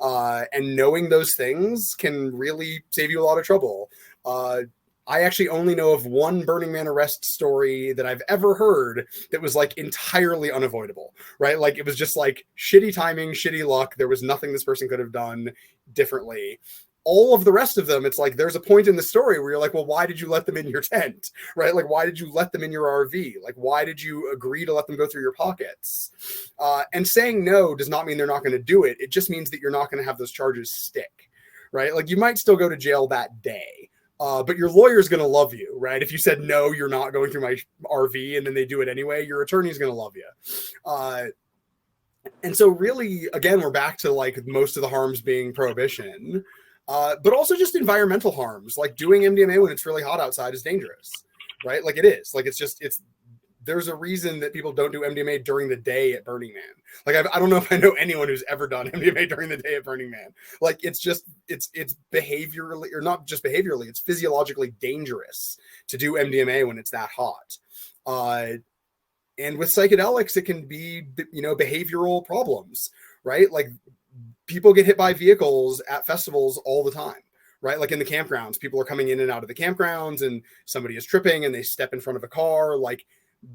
And knowing those things can really save you a lot of trouble. I actually only know of one Burning Man arrest story that I've ever heard that was like entirely unavoidable, right? Like it was just like shitty timing, shitty luck. There was nothing this person could have done differently. All of the rest of them, it's like there's a point in the story where you're like, well, why did you let them in your tent, right? Like, why did you let them in your RV? Like, why did you agree to let them go through your pockets? And saying no does not mean they're not going to do it. It just means that you're not going to have those charges stick, right? Like you might still go to jail that day. But your lawyer's going to love you, right? If you said, no, you're not going through my RV and then they do it anyway, your attorney's going to love you. And so really, again, we're back to like most of the harms being prohibition, but also just environmental harms. Like doing MDMA when it's really hot outside is dangerous, right? Like it is. Like there's a reason that people don't do MDMA during the day at Burning Man. Like I don't know if I know anyone who's ever done MDMA during the day at Burning Man. Like it's behaviorally, or not just behaviorally, it's physiologically dangerous to do MDMA when it's that hot. And with psychedelics, it can be, behavioral problems, right? Like people get hit by vehicles at festivals all the time. Right? Like in the campgrounds, people are coming in and out of the campgrounds and somebody is tripping and they step in front of a car. Like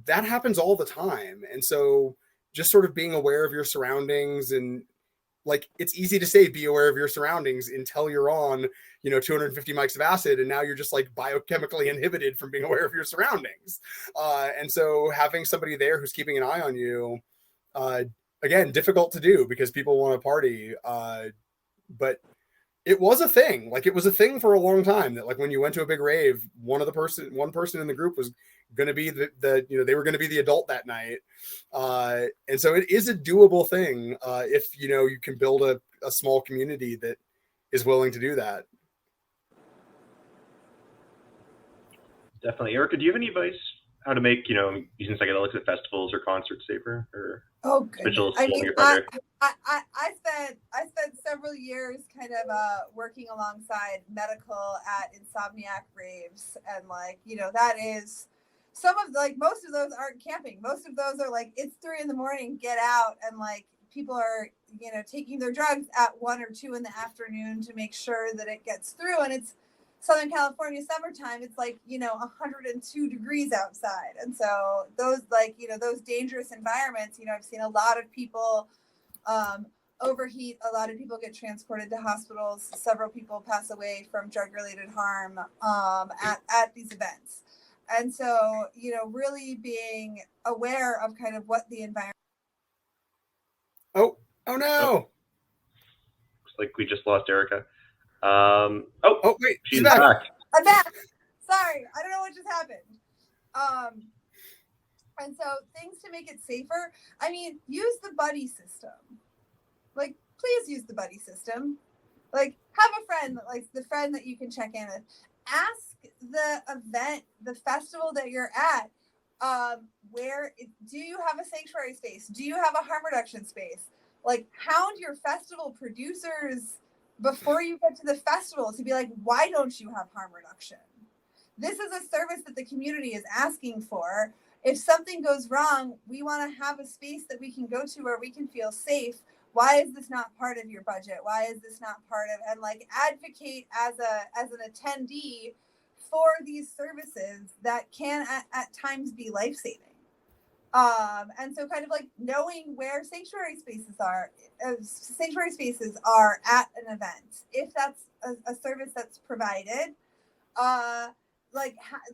that happens all the time. And so just sort of being aware of your surroundings, and like, it's easy to say, be aware of your surroundings until you're on, 250 mics of acid. And now you're just like biochemically inhibited from being aware of your surroundings. And so having somebody there who's keeping an eye on you, again, difficult to do because people want to party. But it was a thing. Like it was a thing for a long time that like when you went to a big rave, one person in the group was going to be they were going to be the adult that night. And so it is a doable thing if, you can build a small community that is willing to do that. Definitely. Erica, do you have any advice how to make, using psychedelics at festivals or concerts safer? Or special I mean, I spent several years kind of working alongside medical at insomniac raves, and like that is some of most of those aren't camping. Most of those are like it's 3 a.m, get out, and like people are taking their drugs at 1 or 2 in the afternoon to make sure that it gets through, and it's Southern California summertime. It's like 102 degrees outside, and so those those dangerous environments. I've seen a lot of people overheat. A lot of people get transported to hospitals. Several people pass away from drug-related harm at these events. And so, really being aware of kind of what the environment. Oh no! Looks like we just lost Erica. Wait, she's back. I'm back. Sorry, I don't know what just happened. And so things to make it safer. I mean, use the buddy system. Like, please use the buddy system. Like, have a friend, like the friend that you can check in with. Ask the event, the festival that you're at, do you have a sanctuary space? Do you have a harm reduction space? Like, hound your festival producers before you get to the festival to be like, why don't you have harm reduction? This is a service that the community is asking for. If something goes wrong, we want to have a space that we can go to where we can feel safe. Why is this not part of your budget? Why is this not part of, and like advocate as an attendee for these services that can at times be life-saving. And so kind of like knowing where sanctuary spaces are at an event, if that's a service that's provided,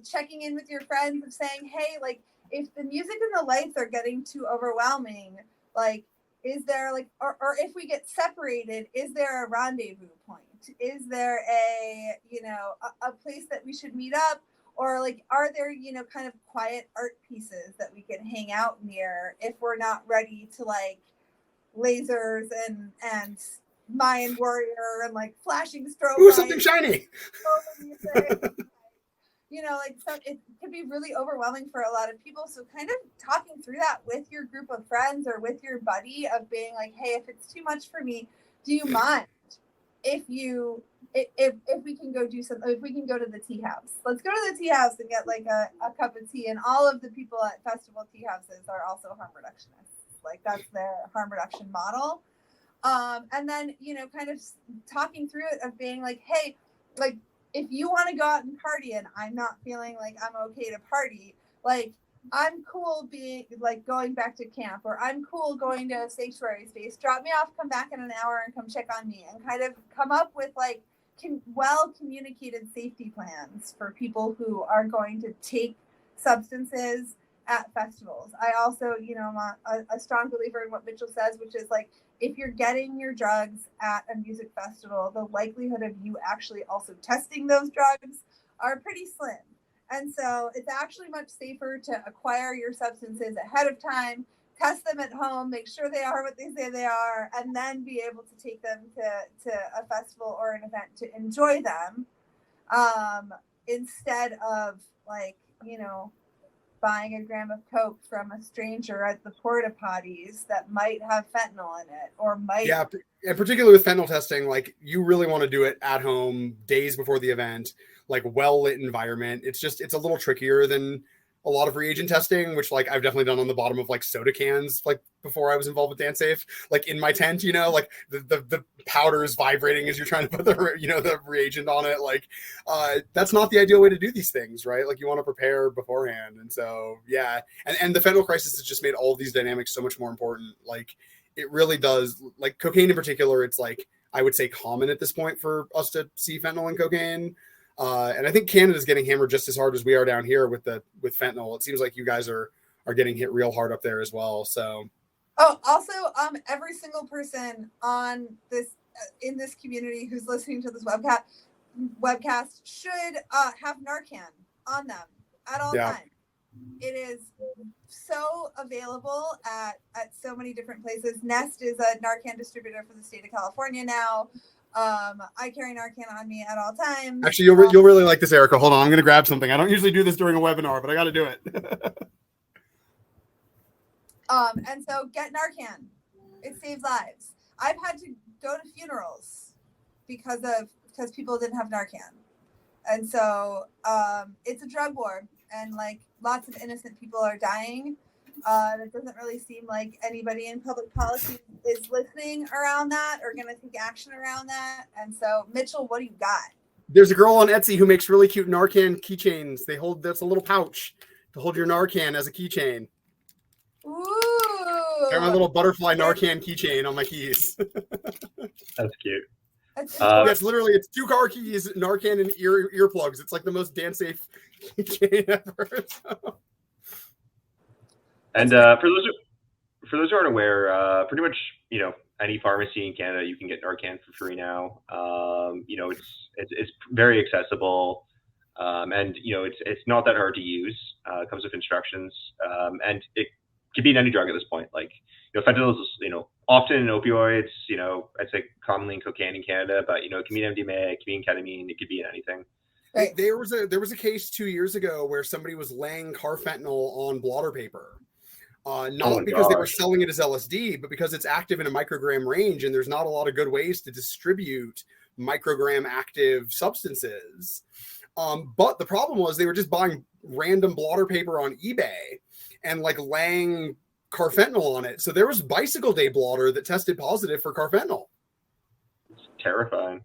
checking in with your friends of saying, hey, like, if the music and the lights are getting too overwhelming, like, is there like, or if we get separated, is there a rendezvous point? Is there a place that we should meet up? Or like, are there, kind of quiet art pieces that we can hang out near if we're not ready to like lasers and Mayan warrior and like flashing strobe Ooh, something shiny. So it can be really overwhelming for a lot of people. So kind of talking through that with your group of friends or with your buddy of being like, hey, if it's too much for me, do you mind if we can go do something, if we can go to the tea house? Let's go to the tea house and get like a cup of tea. And all of the people at festival tea houses are also harm reductionists. Like, that's their harm reduction model. And then, kind of talking through it of being like, hey, like, if you want to go out and party and I'm not feeling like I'm okay to party, like, I'm cool being like going back to camp, or I'm cool going to a sanctuary space. Drop me off, come back in an hour and come check on me, and kind of come up with like well communicated safety plans for people who are going to take substances at festivals. I also, I'm a strong believer in what Mitchell says, which is like, if you're getting your drugs at a music festival, the likelihood of you actually also testing those drugs are pretty slim. And so it's actually much safer to acquire your substances ahead of time, test them at home, make sure they are what they say they are, and then be able to take them to a festival or an event to enjoy them, instead of like, buying a gram of Coke from a stranger at the porta potties that might have fentanyl in it, or might. Yeah, and particularly with fentanyl testing, like, you really want to do it at home days before the event, like well-lit environment. It's a little trickier than a lot of reagent testing, which like I've definitely done on the bottom of like soda cans, like before I was involved with DanceSafe, like in my tent, like the powder is vibrating as you're trying to put the reagent on it. Like, that's not the ideal way to do these things, right? Like, you want to prepare beforehand. And so, yeah. And the fentanyl crisis has just made all of these dynamics so much more important. Like, it really does, like cocaine in particular. It's like, I would say common at this point for us to see fentanyl and cocaine. And I think Canada's getting hammered just as hard as we are down here with fentanyl. It seems like you guys are getting hit real hard up there as well. So, also, every single person on this in this community who's listening to this webcast should have Narcan on them at all times. It is so available at so many different places. Nest is a Narcan distributor for the state of California now. I carry Narcan on me at all times. Actually, you'll really like this, Erica. Hold on, I'm going to grab something. I don't usually do this during a webinar, but I got to do it. And so get Narcan. It saves lives. I've had to go to funerals because people didn't have Narcan. And so it's a drug war, and like lots of innocent people are dying. It doesn't really seem like anybody in public policy is listening around that or going to take action around that. And so, Mitchell, what do you got? There's a girl on Etsy who makes really cute Narcan keychains. That's a little pouch to hold your Narcan as a keychain. Ooh, I got my little butterfly Narcan keychain on my keys. That's cute. It's literally, it's 2 car keys, Narcan, and earplugs. It's like the most DanceSafe keychain ever. So. And for those who aren't aware, pretty much, any pharmacy in Canada, you can get Narcan for free now. It's very accessible, and it's not that hard to use. It comes with instructions, and it could be in any drug at this point. Like, fentanyl is, often in opioids. I'd say commonly in cocaine in Canada, but it can be in MDMA, it can be in ketamine, it could be in anything. Right. There was a case 2 years ago where somebody was laying carfentanil on blotter paper. Not because they were selling it as LSD, but because it's active in a microgram range, and there's not a lot of good ways to distribute microgram active substances. But the problem was they were just buying random blotter paper on eBay and like laying carfentanil on it. So there was bicycle day blotter that tested positive for carfentanil. It's terrifying.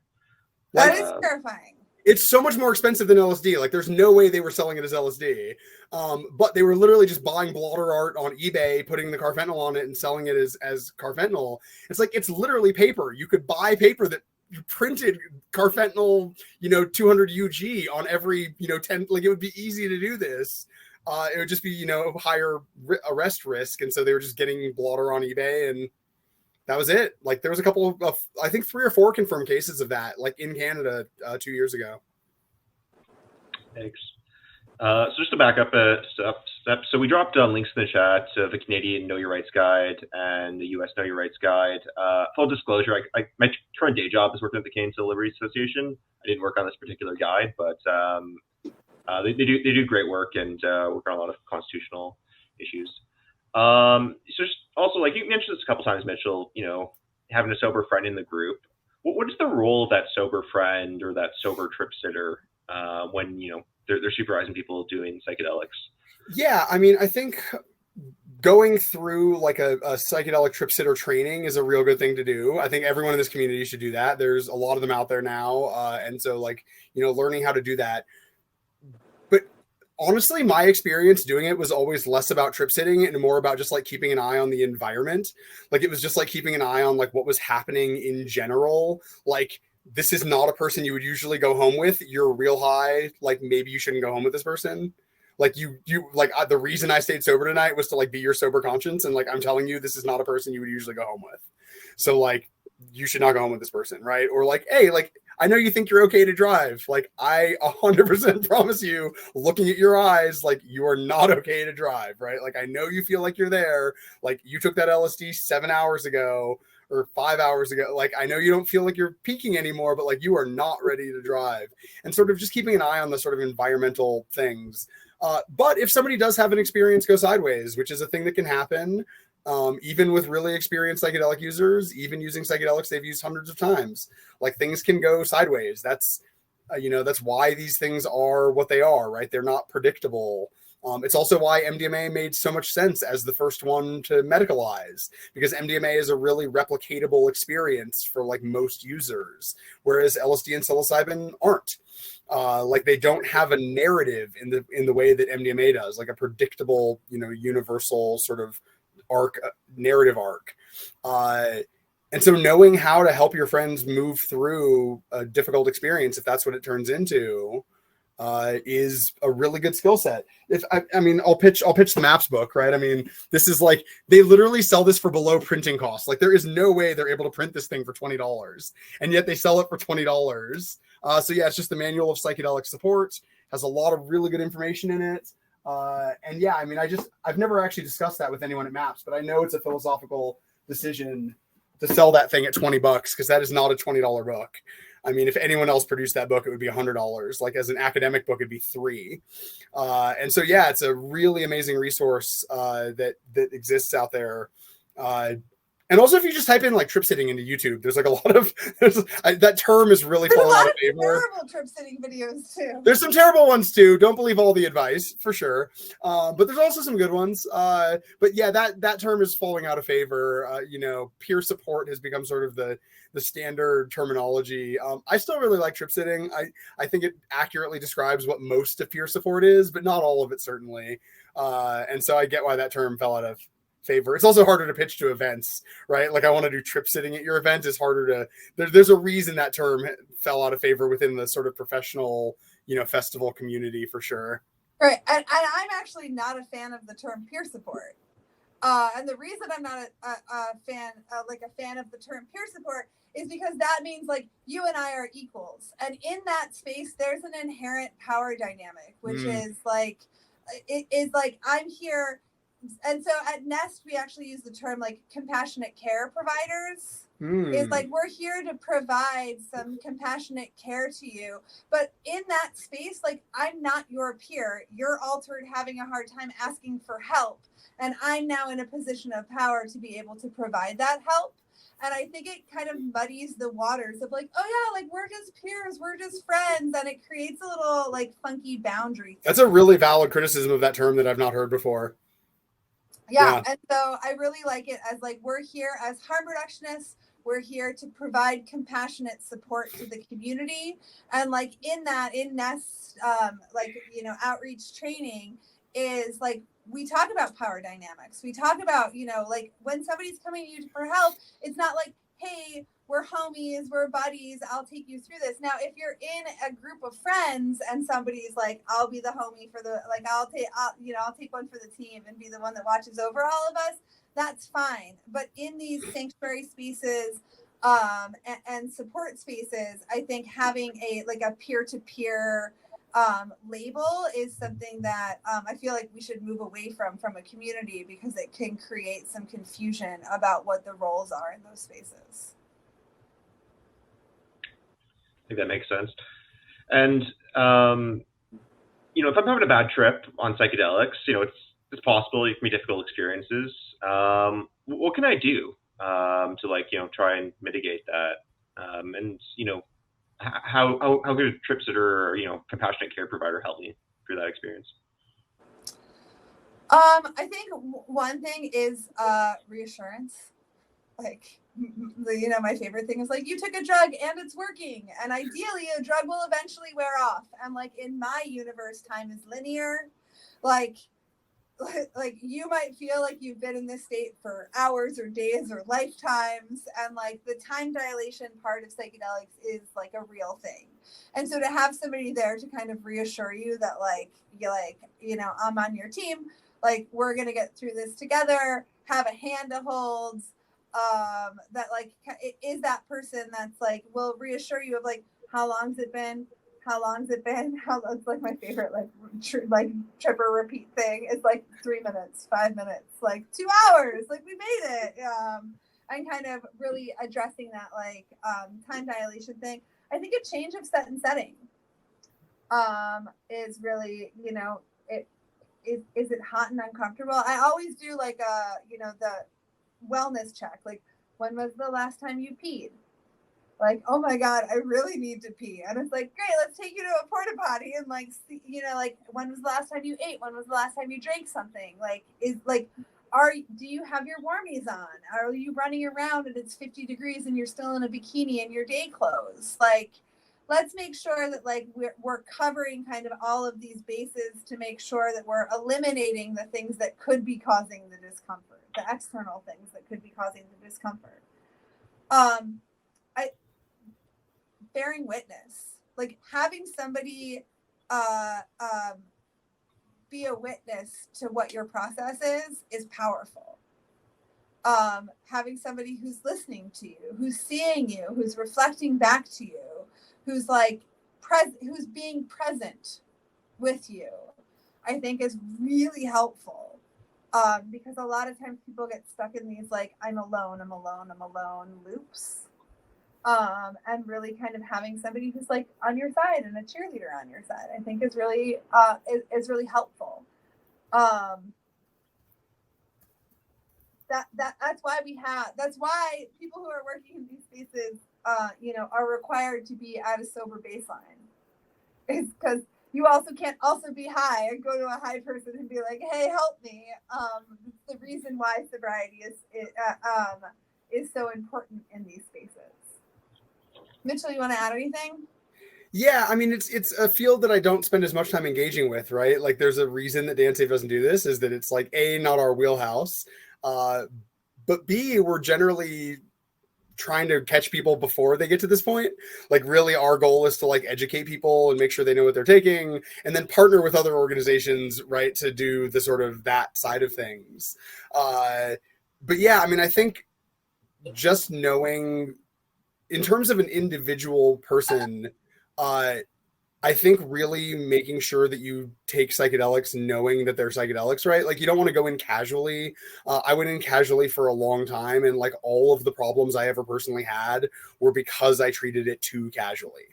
That is terrifying. It's so much more expensive than LSD. Like, there's no way they were selling it as LSD. But they were literally just buying blotter art on eBay, putting the carfentanil on it, and selling it as carfentanil. It's like, it's literally paper. You could buy paper that printed carfentanil, 200 UG on every, 10. Like, it would be easy to do this. It would just be, higher arrest risk. And so they were just getting blotter on eBay, and that was it. Like, there was a couple of, I think 3 or 4 confirmed cases of that, like in Canada 2 years ago. Thanks. So just to back up a step, so we dropped links in the chat to the Canadian Know Your Rights Guide and the US Know Your Rights Guide. Full disclosure, my current day job is working at the Canadian Civil Liberties Association. I didn't work on this particular guide, but they do great work and work on a lot of constitutional issues. So just also, like you mentioned this a couple times, Mitchell, having a sober friend in the group. What is the role of that sober friend or that sober trip sitter when, they're supervising people doing psychedelics? Yeah, I mean, I think going through like a psychedelic trip sitter training is a real good thing to do. I think everyone in this community should do that. There's a lot of them out there now. And so learning how to do that. But honestly, my experience doing it was always less about trip sitting and more about just like keeping an eye on the environment. Like, it was just like keeping an eye on like what was happening in general. Like, this is not a person you would usually go home with. You're real high. Like, maybe you shouldn't go home with this person. Like, the reason I stayed sober tonight was to like be your sober conscience. And like, I'm telling you, this is not a person you would usually go home with. So like, you should not go home with this person. Right. Or like, hey, like, I know you think you're okay to drive. Like, I 100% promise you, looking at your eyes, like, you are not okay to drive. Right. Like, I know you feel like you're there. Like, you took that LSD 7 hours ago or 5 hours ago. Like, I know you don't feel like you're peaking anymore, but like, you are not ready to drive. And sort of just keeping an eye on the sort of environmental things. But if somebody does have an experience go sideways, which is a thing that can happen, even with really experienced psychedelic users, even using psychedelics they've used hundreds of times, like, things can go sideways. That's why these things are what they are, right? They're not predictable. It's also why MDMA made so much sense as the first one to medicalize, because MDMA is a really replicatable experience for like most users, whereas LSD and psilocybin aren't. Like, they don't have a narrative in the way that MDMA does, like a predictable, universal sort of narrative arc. And so knowing how to help your friends move through a difficult experience, if that's what it turns into, is a really good skill set. I'll pitch the MAPS book, right? I mean, this is like, they literally sell this for below printing costs. Like, there is no way they're able to print this thing for $20, and yet they sell it for $20. So yeah, it's just the manual of psychedelic support, has a lot of really good information in it. And yeah, I mean, I've never actually discussed that with anyone at MAPS, but I know it's a philosophical decision to sell that thing at $20, because that is not a $20 book. I mean, if anyone else produced that book, it would be $100. Like, as an academic book, it'd be $3. And so, yeah, it's a really amazing resource that exists out there. And also, if you just type in like trip sitting into YouTube, there's like a lot of that term is really falling out of favor. Terrible trip sitting videos too. There's some terrible ones too. Don't believe all the advice, for sure. But there's also some good ones. But yeah, that term is falling out of favor. Peer support has become sort of the standard terminology. I still really like trip sitting. I think it accurately describes what most of peer support is, but not all of it, certainly. And so I get why that term fell out favor. It's also harder to pitch to events, right? Like I want to do trip sitting at your event. It's harder to, there's a reason that term fell out of favor within the sort of professional, festival community for sure. Right. And I'm actually not a fan of the term peer support. And the reason I'm not a fan of the term peer support is because that means like you and I are equals. And in that space, there's an inherent power dynamic, which is like, it is like I'm here. And so at Nest, we actually use the term like compassionate care providers. Is like we're here to provide some compassionate care to you, but in that space, like I'm not your peer. You're altered, having a hard time asking for help, and I'm now in a position of power to be able to provide that help. And I think it kind of muddies the waters of like, oh yeah, like we're just peers, we're just friends, and it creates a little like funky boundary. That's a really valid criticism of that term that I've not heard before. Yeah. And so I really like it as like we're here as harm reductionists. We're here to provide compassionate support to the community. And like in Nest, outreach training is like, we talk about power dynamics. We talk about, like when somebody's coming to you for help, it's not like, hey, we're homies, we're buddies, I'll take you through this. Now, if you're in a group of friends and somebody's like, I'll be the homie for the, like, I'll take one for the team and be the one that watches over all of us, that's fine. But in these sanctuary spaces and support spaces, I think having a peer-to-peer label is something that I feel like we should move away from a community, because it can create some confusion about what the roles are in those spaces. I think that makes sense. And if I'm having a bad trip on psychedelics, it's possible it can be difficult experiences. What can I do to try and mitigate that? How could a trip sitter or compassionate care provider help me through that experience? I think one thing is reassurance. Like, my favorite thing is like, you took a drug and it's working, and ideally a drug will eventually wear off. And like in my universe, time is linear. Like you might feel like you've been in this state for hours or days or lifetimes, and like the time dilation part of psychedelics is like a real thing. And so to have somebody there to kind of reassure you that I'm on your team, like we're gonna get through this together, have a hand to hold, that like is that person that's like will reassure you of like, how long's it been? That's like my favorite tripper repeat thing. It's like 3 minutes, 5 minutes, like 2 hours, like we made it. And kind of really addressing that time dilation thing. I think a change of set and setting is really, is it hot and uncomfortable? I always do the wellness check. Like, when was the last time you peed? Like, oh my God, I really need to pee. And it's like, great, let's take you to a porta potty and when was the last time you ate? When was the last time you drank something? Do you have your warmies on? Are you running around and it's 50 degrees and you're still in a bikini and your day clothes? Like, let's make sure that we're covering kind of all of these bases to make sure that we're eliminating the things that could be causing the discomfort, the external things that could be causing the discomfort. Bearing witness, like having somebody be a witness to what your process is powerful. Having somebody who's listening to you, who's seeing you, who's reflecting back to you, who's who's being present with you, I think is really helpful. Because a lot of times people get stuck in these I'm alone loops. And really kind of having somebody who's on your side and a cheerleader on your side, I think is really helpful. That's why people who are working in these spaces, are required to be at a sober baseline. It's because you also can't also be high and go to a high person and be like, hey, help me. It's the reason why sobriety is so important in these spaces. Mitchell, you want to add anything? Yeah, I mean, it's a field that I don't spend as much time engaging with, right? Like, there's a reason that DanceSafe doesn't do this, is that it's not our wheelhouse. But B, we're generally trying to catch people before they get to this point. Like really our goal is to like educate people and make sure they know what they're taking, and then partner with other organizations, right, to do the sort of that side of things. But yeah, I mean, I think just knowing in terms of an individual person, I think really making sure that you take psychedelics knowing that they're psychedelics, right? Like you don't want to go in casually. I went in casually for a long time, and like all of the problems I ever personally had were because I treated it too casually,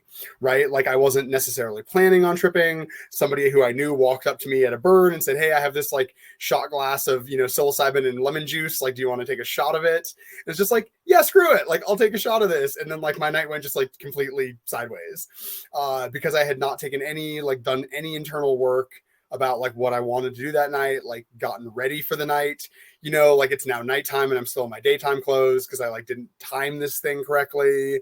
right? Like I wasn't necessarily planning on tripping. Somebody who I knew walked up to me at a burn and said, "Hey, I have this like shot glass of, psilocybin and lemon juice. Like, do you want to take a shot of it?" It's just like, yeah, screw it. Like I'll take a shot of this. And then like my night went just like completely sideways because I had not taken any, like done any internal work about like what I wanted to do that night, like gotten ready for the night, like it's now nighttime and I'm still in my daytime clothes because I like didn't time this thing correctly.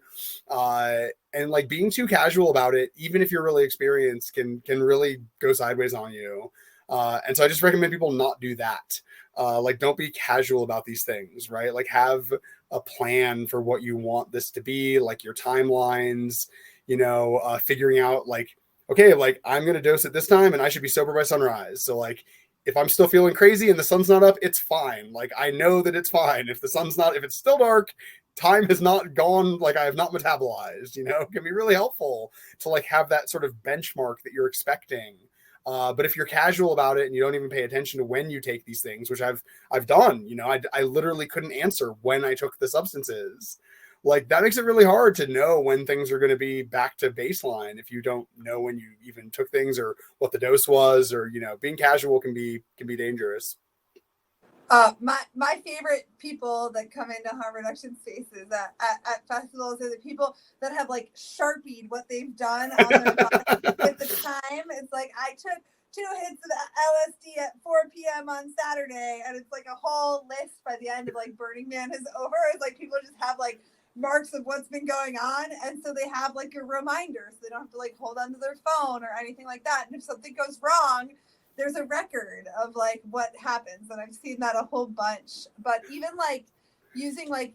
And like being too casual about it, even if you're really experienced, can really go sideways on you. And so I just recommend people not do that. Like don't be casual about these things, right? Like have a plan for what you want this to be, like your timelines, figuring out like, okay, like I'm going to dose at this time and I should be sober by sunrise. So like, if I'm still feeling crazy and the sun's not up, it's fine. Like, I know that it's fine. If it's still dark, time has not gone, like I have not metabolized, it can be really helpful to like have that sort of benchmark that you're expecting. But if you're casual about it and you don't even pay attention to when you take these things, which I've done, I literally couldn't answer when I took the substances. Like that makes it really hard to know when things are going to be back to baseline if you don't know when you even took things or what the dose was, or being casual can be dangerous. My favorite people that come into harm reduction spaces at festivals are the people that have like Sharpied what they've done on their body with the time. It's like I took 2 hits of LSD at 4 p.m. on Saturday, and it's like a whole list by the end of like Burning Man is over. It's like people just have like marks of what's been going on, and so they have like a reminder so they don't have to like hold onto their phone or anything like that. And if something goes wrong, there's a record of like what happens, and I've seen that a whole bunch. But even like using like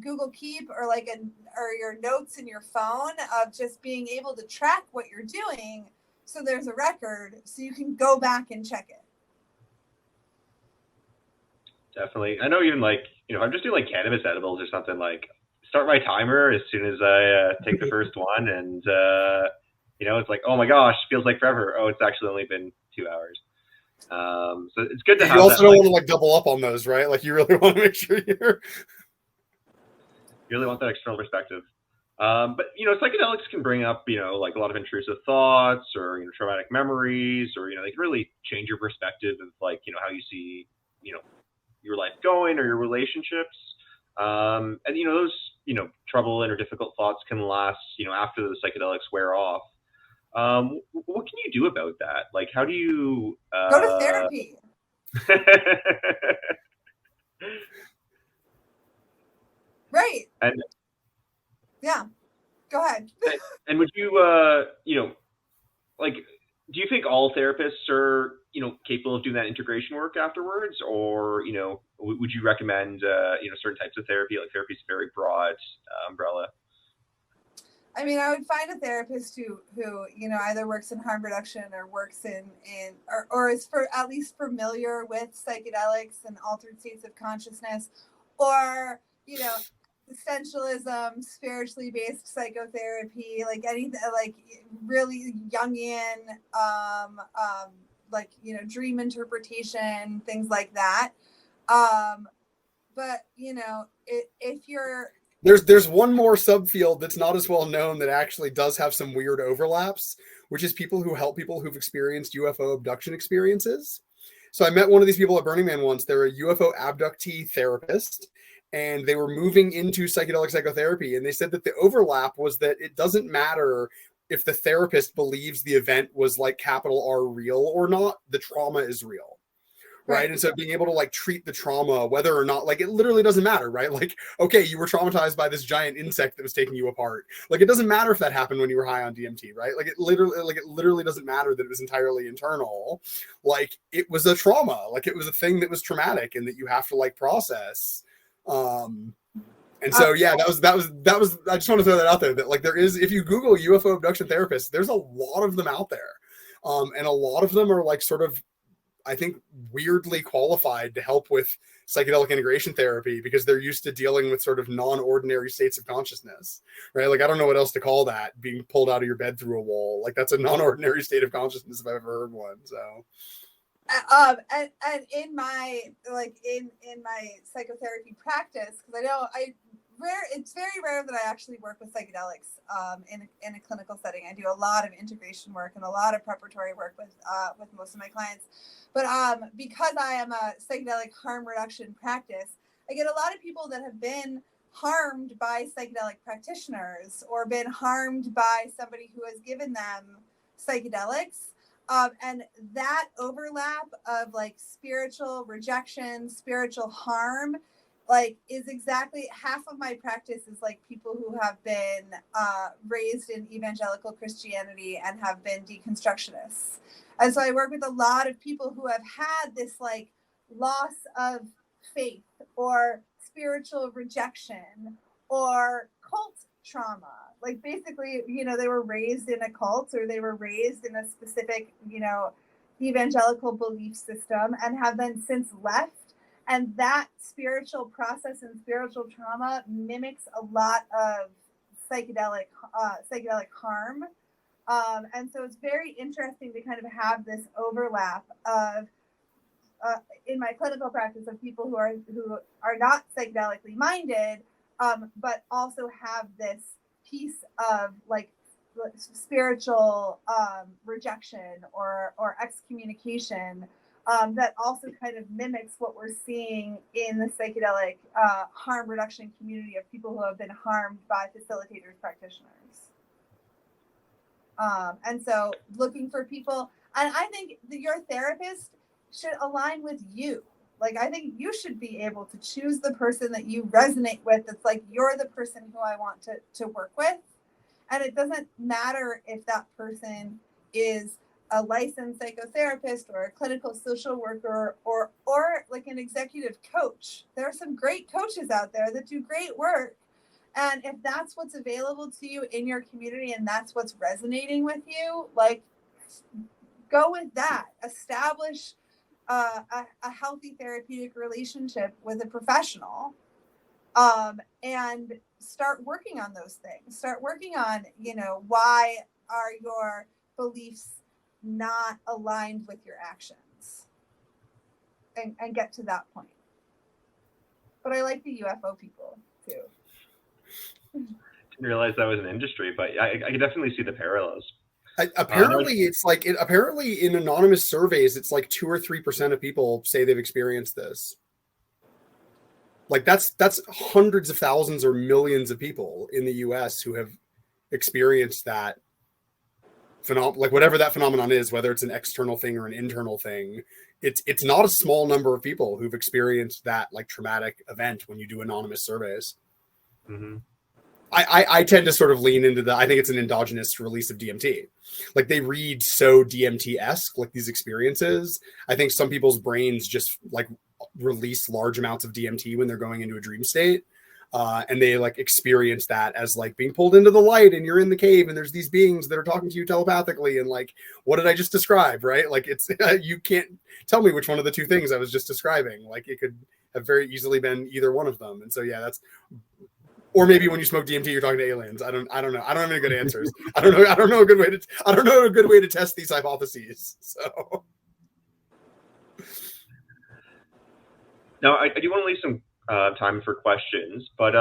Google Keep or like or your notes in your phone of just being able to track what you're doing, so there's a record so you can go back and check it. Definitely. I know even like I'm just doing like cannabis edibles or something, like start my timer as soon as I take the first one, and it's like, oh my gosh, feels like forever. Oh, it's actually only been 2 hours. So it's good to have. You also that, don't want to like double up on those, right? Like you really want to make sure you really want that external perspective. But psychedelics can bring up like a lot of intrusive thoughts or traumatic memories, or they can really change your perspective of like how you see your life going or your relationships. And those trouble or difficult thoughts can last after the psychedelics wear off. What can you do about that? Like, how do you go to therapy? Right. And yeah, go ahead. And would you like, do you think all therapists are capable of doing that integration work afterwards, or would you recommend certain types of therapy? Like therapy is a very broad umbrella. I mean, I would find a therapist who either works in harm reduction or works or is at least familiar with psychedelics and altered states of consciousness, or essentialism, spiritually based psychotherapy, like anything, like really Jungian, like dream interpretation, things like that. But if you're There's one more subfield that's not as well known that actually does have some weird overlaps, which is people who help people who've experienced UFO abduction experiences. So I met one of these people at Burning Man once. They're a UFO abductee therapist, and they were moving into psychedelic psychotherapy. And they said that the overlap was that it doesn't matter if the therapist believes the event was like capital R real or not, the trauma is real. right? And so being able to like treat the trauma, whether or not, like, it literally doesn't matter, right? Like, okay, you were traumatized by this giant insect that was taking you apart. Like, it doesn't matter if that happened when you were high on DMT, right? Like, it literally doesn't matter that it was entirely internal. Like, it was a trauma. Like, it was a thing that was traumatic and that you have to like process. And so, yeah, that was, I just want to throw that out there, that like there is, if you Google UFO abduction therapists, there's a lot of them out there. And a lot of them are like sort of, I think, weirdly qualified to help with psychedelic integration therapy because they're used to dealing with sort of non-ordinary states of consciousness, right? Like, I don't know what else to call that, being pulled out of your bed through a wall. Like, that's a non-ordinary state of consciousness if I've ever heard one. So. And in my psychotherapy practice, because I know it's very rare that I actually work with psychedelics in a clinical setting. I do a lot of integration work and a lot of preparatory work with most of my clients. But because I am a psychedelic harm reduction practice, I get a lot of people that have been harmed by psychedelic practitioners or been harmed by somebody who has given them psychedelics. And that overlap of like spiritual rejection, spiritual harm, like is exactly half of my practice is like people who have been raised in evangelical Christianity and have been deconstructionists. And so I work with a lot of people who have had this like loss of faith or spiritual rejection or cult trauma. Like basically, they were raised in a cult or they were raised in a specific, evangelical belief system and have then since left. And that spiritual process and spiritual trauma mimics a lot of psychedelic harm. And so it's very interesting to kind of have this overlap of in my clinical practice of people who are not psychedelically minded, but also have this piece of like spiritual rejection or excommunication that also kind of mimics what we're seeing in the psychedelic harm reduction community of people who have been harmed by facilitators, practitioners. And so looking for people, and I think your therapist should align with you. Like, I think you should be able to choose the person that you resonate with. That's like, you're the person who I want to work with. And it doesn't matter if that person is a licensed psychotherapist or a clinical social worker or like an executive coach. There are some great coaches out there that do great work. And if that's what's available to you in your community and that's what's resonating with you, like, go with that. Establish a healthy therapeutic relationship with a professional, and start working on those things. Start working on, why are your beliefs not aligned with your actions, and get to that point. But I like the UFO people too. Didn't realize that was an industry, but I can definitely see the parallels. Apparently in anonymous surveys, it's like 2 or 3% of people say they've experienced this. Like that's hundreds of thousands or millions of people in the US who have experienced that phenomenon, like whatever that phenomenon is, whether it's an external thing or an internal thing. It's not a small number of people who've experienced that like traumatic event when you do anonymous surveys. Mm-hmm. I tend to sort of lean into I think it's an endogenous release of DMT. Like they read so DMT-esque, like these experiences. I think some people's brains just like release large amounts of DMT when they're going into a dream state. And they like experience that as like being pulled into the light and you're in the cave and there's these beings that are talking to you telepathically. And like, what did I just describe? Right? Like it's, you can't tell me which one of the two things I was just describing. Like it could have very easily been either one of them. And so, yeah, or maybe when you smoke DMT, you're talking to aliens. I don't know. I don't have any good answers. I don't know a good way to test these hypotheses. So. Now, I do want to leave some time for questions, but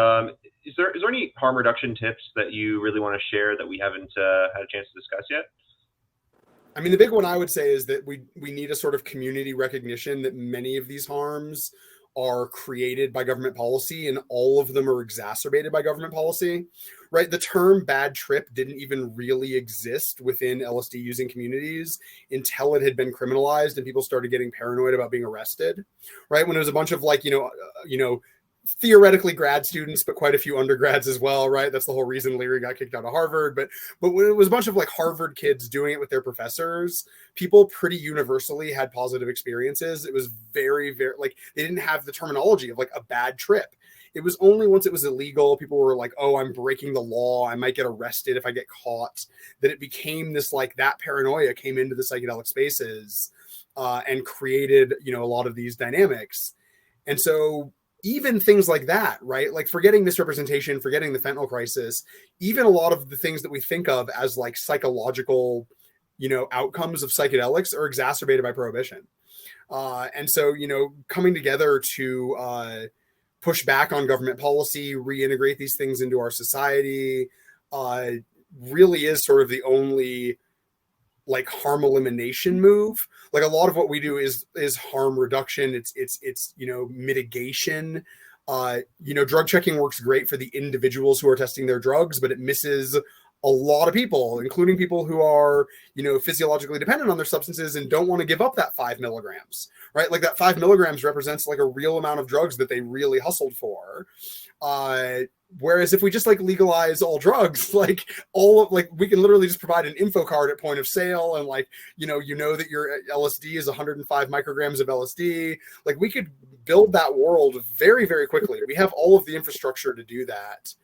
is there any harm reduction tips that you really want to share that we haven't had a chance to discuss yet? I mean, the big one I would say is that we need a sort of community recognition that many of these harms are created by government policy, and all of them are exacerbated by government policy, right? The term bad trip didn't even really exist within LSD using communities until it had been criminalized and people started getting paranoid about being arrested, right? When it was a bunch of like, theoretically grad students, but quite a few undergrads as well, right? That's the whole reason Leary got kicked out of Harvard. But when it was a bunch of like Harvard kids doing it with their professors, people pretty universally had positive experiences. It was very, very like they didn't have the terminology of like a bad trip. It was only once it was illegal, people were like, oh, I'm breaking the law, I might get arrested if I get caught, that it became this like that paranoia came into the psychedelic spaces and created, a lot of these dynamics. And so even things like that, right? Like forgetting misrepresentation, forgetting the fentanyl crisis, even a lot of the things that we think of as like psychological, outcomes of psychedelics are exacerbated by prohibition. And so, coming together to push back on government policy, reintegrate these things into our society, really is sort of the only like harm elimination move. Like a lot of what we do is harm reduction. It's mitigation. Drug checking works great for the individuals who are testing their drugs, but it misses a lot of people, including people who are, physiologically dependent on their substances and don't want to give up that 5 milligrams, right? Like that 5 milligrams represents like a real amount of drugs that they really hustled for. Whereas if we just like legalize all drugs, we can literally just provide an info card at point of sale, and like, that your LSD is 105 micrograms of LSD. Like we could build that world very, very quickly. We have all of the infrastructure to do that.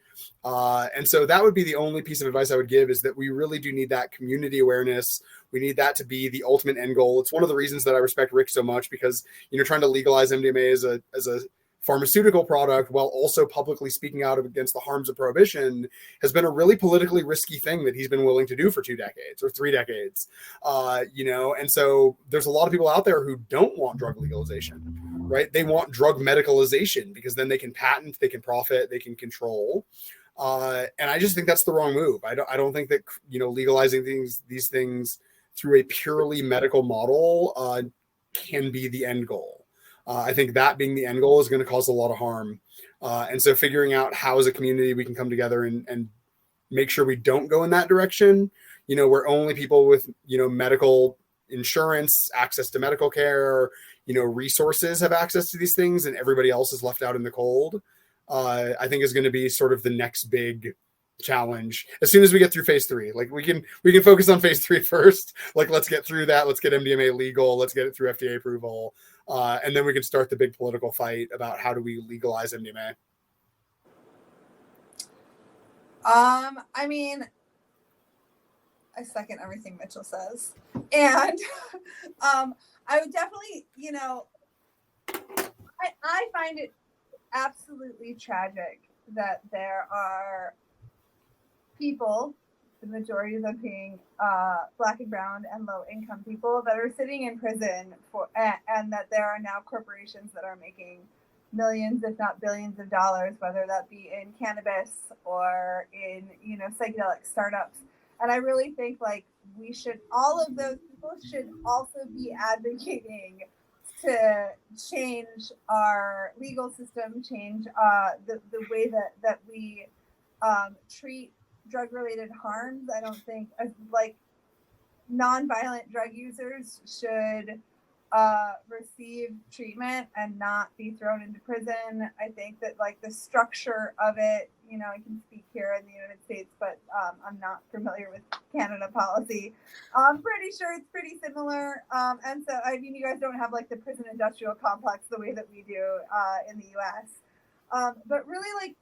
And so that would be the only piece of advice I would give, is that we really do need that community awareness. We need that to be the ultimate end goal. It's one of the reasons that I respect Rick so much, because, trying to legalize MDMA as a pharmaceutical product while also publicly speaking out against the harms of prohibition has been a really politically risky thing that he's been willing to do for 2 decades or 3 decades. And so there's a lot of people out there who don't want drug legalization, right? They want drug medicalization, because then they can patent, they can profit, they can control. And I just think that's the wrong move. I don't think that, legalizing these things through a purely medical model can be the end goal. I think that being the end goal is going to cause a lot of harm. And so figuring out how as a community we can come together and make sure we don't go in that direction, where only people with, medical insurance, access to medical care, resources have access to these things, and everybody else is left out in the cold, I think is going to be sort of the next big challenge as soon as we get through phase 3. Like we can focus on phase 3 first. Like let's get through that. Let's get MDMA legal. Let's get it through FDA approval. And then we can start the big political fight about how do we legalize MDMA. I mean, I second everything Mitchell says. And I would definitely, I find it absolutely tragic that there are people, the majority of them being Black and brown and low income people, that are sitting in prison for, and that there are now corporations that are making millions, if not billions of dollars, whether that be in cannabis or in, psychedelic startups. And I really think like all of those people should also be advocating to change our legal system, change the way that we treat drug-related harms. I don't think non-violent drug users should receive treatment and not be thrown into prison. I think that the structure of it, I can speak here in the United States, but I'm not familiar with Canada policy. I'm pretty sure it's pretty similar. And so, you guys don't have the prison industrial complex the way that we do in the US. But really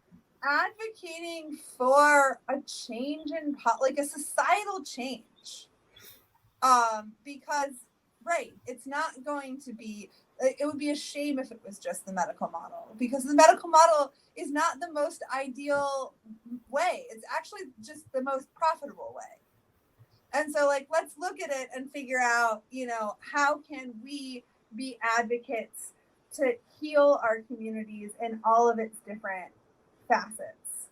advocating for a change in a societal change, because it's not going to be, it would be a shame if it was just the medical model, because the medical model is not the most ideal way. It's actually just the most profitable way. And so let's look at it and figure out, how can we be advocates to heal our communities in all of its different facets.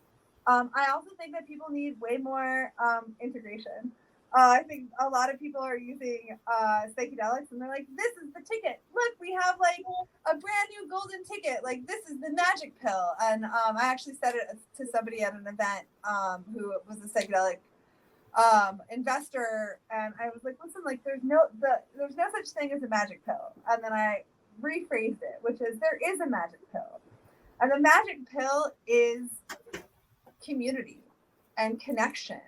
I also think that people need way more integration. I think a lot of people are using psychedelics and they're like, this is the ticket. Look, we have a brand new gold golden ticket. Like, this is the magic pill. And I actually said it to somebody at an event who was a psychedelic investor, and I was like, listen, like, there's no such thing as a magic pill. And then I rephrased it, which is, there is a magic pill. And the magic pill is community and connection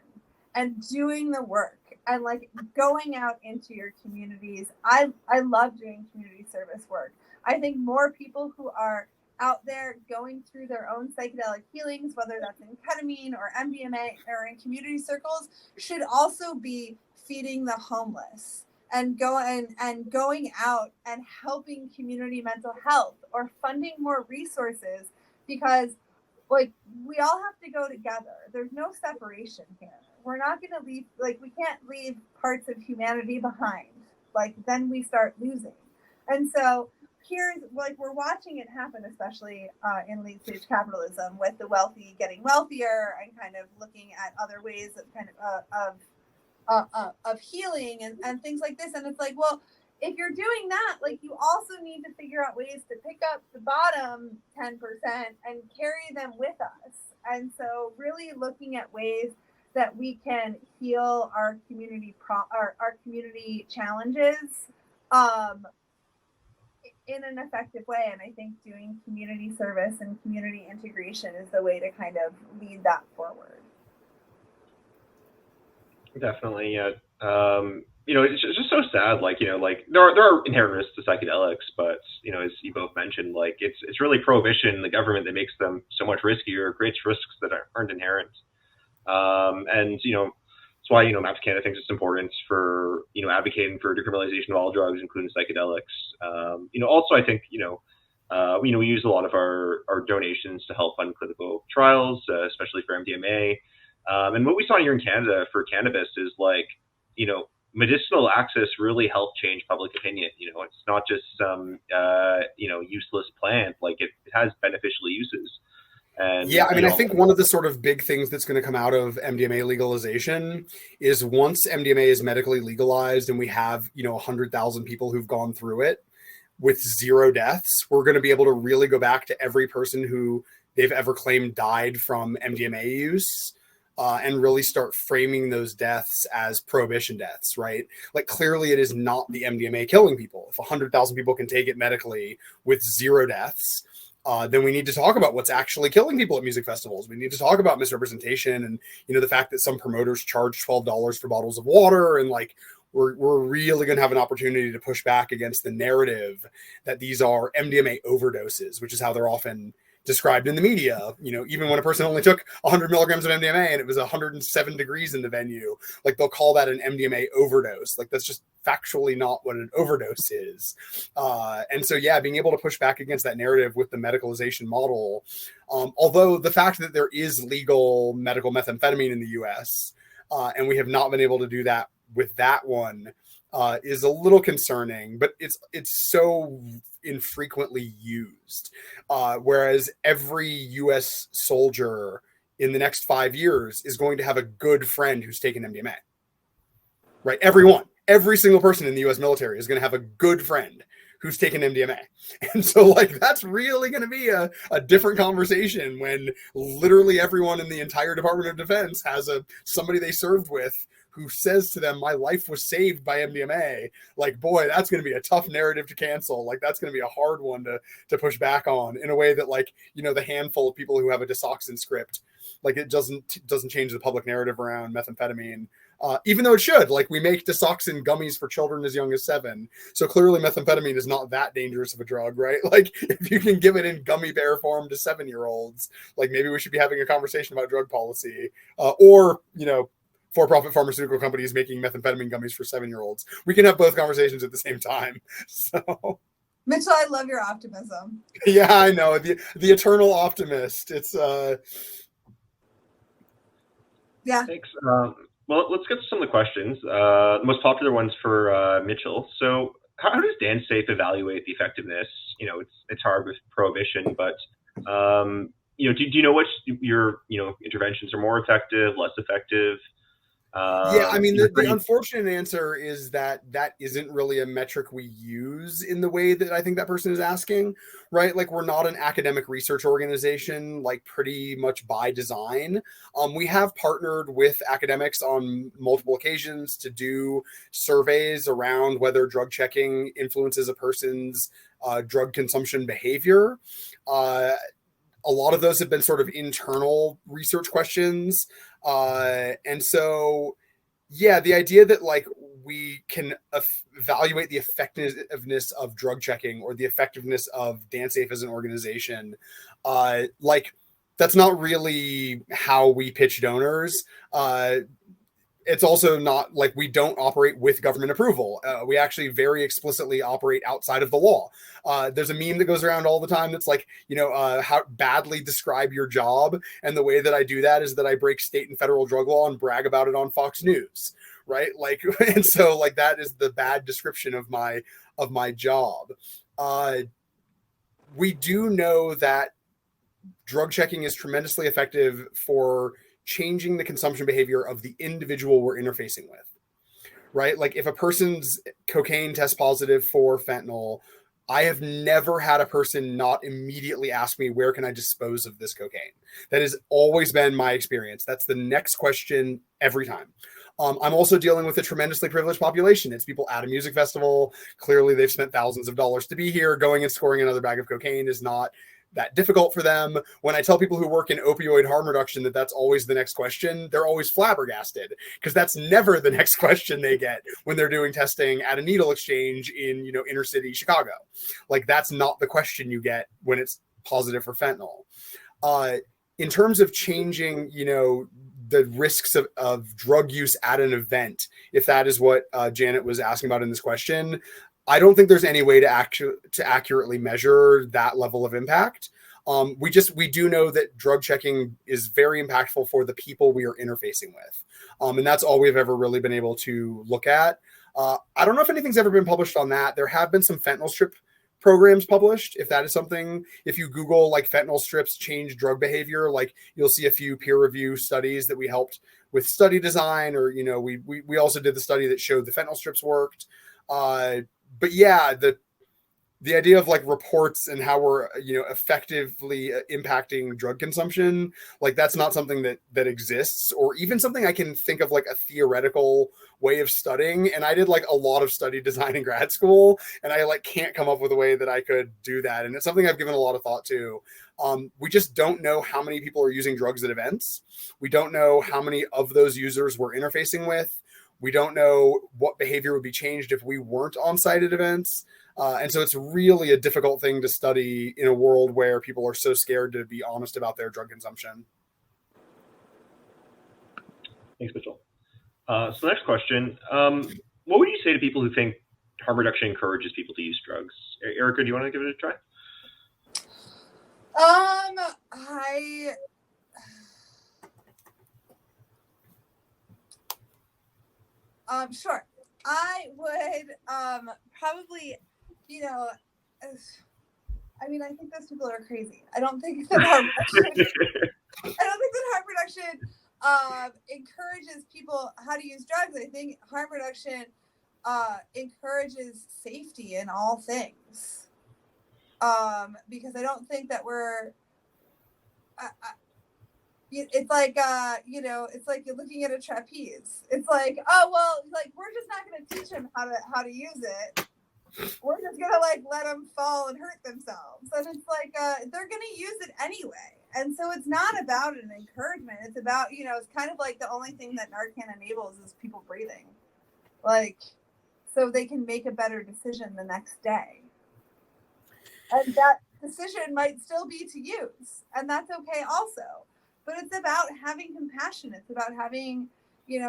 and doing the work and like going out into your communities. I love doing community service work. I think more people who are out there going through their own psychedelic healings, whether that's in ketamine or MDMA or in community circles, should also be feeding the homeless and going out and helping community mental health or funding more resources, because like, we all have to go together. There's no separation here. We're not going to leave, like, we can't leave parts of humanity behind. Like, then we start losing. And so here's, like, we're watching it happen, especially in late stage capitalism, with the wealthy getting wealthier and kind of looking at other ways of kind of healing and things like this. And it's like, well, if you're doing that, like, you also need to figure out ways to pick up the bottom 10% and carry them with us. And so really looking at ways that we can heal our community our community challenges in an effective way. And I think doing community service and community integration is the way to kind of lead that forward. Definitely, yeah. It's just so sad. Like, like there are inherent risks to psychedelics, but as you both mentioned, like it's really prohibition, the government, that makes them so much riskier, creates risks that aren't inherent. And that's why MAPS Canada thinks it's important for advocating for decriminalization of all drugs, including psychedelics. Also I think we use a lot of our donations to help fund clinical trials, especially for MDMA. And what we saw here in Canada for cannabis is like, medicinal access really helped change public opinion. It's not just some, useless plant. Like, it has beneficial uses. And, yeah, I mean, I think one of the sort of big things that's going to come out of MDMA legalization is once MDMA is medically legalized and we have, 100,000 people who've gone through it with 0 deaths, we're going to be able to really go back to every person who they've ever claimed died from MDMA use. And really start framing those deaths as prohibition deaths, right? Like, clearly it is not the MDMA killing people. If 100,000 people can take it medically with 0 deaths, then we need to talk about what's actually killing people at music festivals. We need to talk about misrepresentation and, the fact that some promoters charge $12 for bottles of water. And like, we're really going to have an opportunity to push back against the narrative that these are MDMA overdoses, which is how they're often described in the media. Even when a person only took 100 milligrams of MDMA and it was 107 degrees in the venue, like, they'll call that an MDMA overdose. Like, that's just factually not what an overdose is. And so, yeah, being able to push back against that narrative with the medicalization model, although the fact that there is legal medical methamphetamine in the US, and we have not been able to do that with that one, is a little concerning, but it's so infrequently used. Whereas every US soldier in the next 5 years is going to have a good friend who's taken MDMA, right? Every single person in the US military is going to have a good friend who's taken MDMA. And so, like, that's really going to be a different conversation when literally everyone in the entire Department of Defense has somebody they served with who says to them, my life was saved by MDMA. Like, boy, that's going to be a tough narrative to cancel. Like, that's going to be a hard one to push back on, in a way that, like, the handful of people who have a Desoxyn script, like, it doesn't change the public narrative around methamphetamine. Even though it should. Like, we make Desoxyn gummies for children as young as 7. So clearly methamphetamine is not that dangerous of a drug, right? Like, if you can give it in gummy bear form to 7-year-olds, like, maybe we should be having a conversation about drug policy. Or, for-profit pharmaceutical companies making methamphetamine gummies for 7-year-olds. We can have both conversations at the same time. So, Mitchell, I love your optimism. Yeah, I know. The eternal optimist. It's yeah. Thanks. Well, let's get to some of the questions. The most popular ones for Mitchell. So, how does DanceSafe evaluate the effectiveness? It's hard with prohibition, but do you know which your interventions are more effective, less effective? Yeah, I mean, the unfortunate answer is that isn't really a metric we use in the way that I think that person is asking, right? Like, we're not an academic research organization, like, pretty much by design. We have partnered with academics on multiple occasions to do surveys around whether drug checking influences a person's drug consumption behavior. A lot of those have been sort of internal research questions. And so, yeah, the idea that like we can evaluate the effectiveness of drug checking or the effectiveness of DanceSafe as an organization, like that's not really how we pitch donors. It's also not like we don't operate with government approval. We actually very explicitly operate outside of the law. There's a meme that goes around all the time that's like, how badly describe your job. And the way that I do that is that I break state and federal drug law and brag about it on Fox News, right? Like, and so like that is the bad description of my job. We do know that drug checking is tremendously effective for changing the consumption behavior of the individual we're interfacing with, right? Like if a person's cocaine tests positive for fentanyl, I have never had a person not immediately ask me, where can I dispose of this cocaine? That has always been my experience. That's the next question every time. I'm also dealing with a tremendously privileged population. It's people at a music festival. Clearly, they've spent thousands of dollars to be here. Going and scoring another bag of cocaine is not that difficult for them. When I tell people who work in opioid harm reduction that that's always the next question, they're always flabbergasted because that's never the next question they get when they're doing testing at a needle exchange in, inner city Chicago. Like that's not the question you get when it's positive for fentanyl. In terms of changing, the risks of drug use at an event, if that is what Janet was asking about in this question, I don't think there's any way to accurately measure that level of impact. We do know that drug checking is very impactful for the people we are interfacing with. And that's all we've ever really been able to look at. I don't know if anything's ever been published on that. There have been some fentanyl strip programs published. If that is something, if you Google like fentanyl strips change drug behavior, like you'll see a few peer review studies that we helped with study design, or, we also did the study that showed the fentanyl strips worked. But yeah, the idea of like reports and how we're, effectively impacting drug consumption, like that's not something that exists, or even something I can think of like a theoretical way of studying. And I did like a lot of study design in grad school, and I like can't come up with a way that I could do that. And it's something I've given a lot of thought to. We just don't know how many people are using drugs at events. We don't know how many of those users we're interfacing with. We don't know what behavior would be changed if we weren't on site at events. And so it's really a difficult thing to study in a world where people are so scared to be honest about their drug consumption. Thanks, Mitchell. So the next question, what would you say to people who think harm reduction encourages people to use drugs? Erica, do you want to give it a try? Sure. I would probably, I think those people are crazy. I don't think that harm reduction encourages people how to use drugs. I think harm reduction encourages safety in all things. Because I don't think that we're it's like it's like you're looking at a trapeze. It's like, oh well, like we're just not going to teach them how to use it. We're just going to like let them fall and hurt themselves. And it's like they're going to use it anyway. And so it's not about an encouragement. It's about, it's kind of like the only thing that Narcan enables is people breathing, like so they can make a better decision the next day. And that decision might still be to use, and that's okay also. But it's about having compassion. It's about having,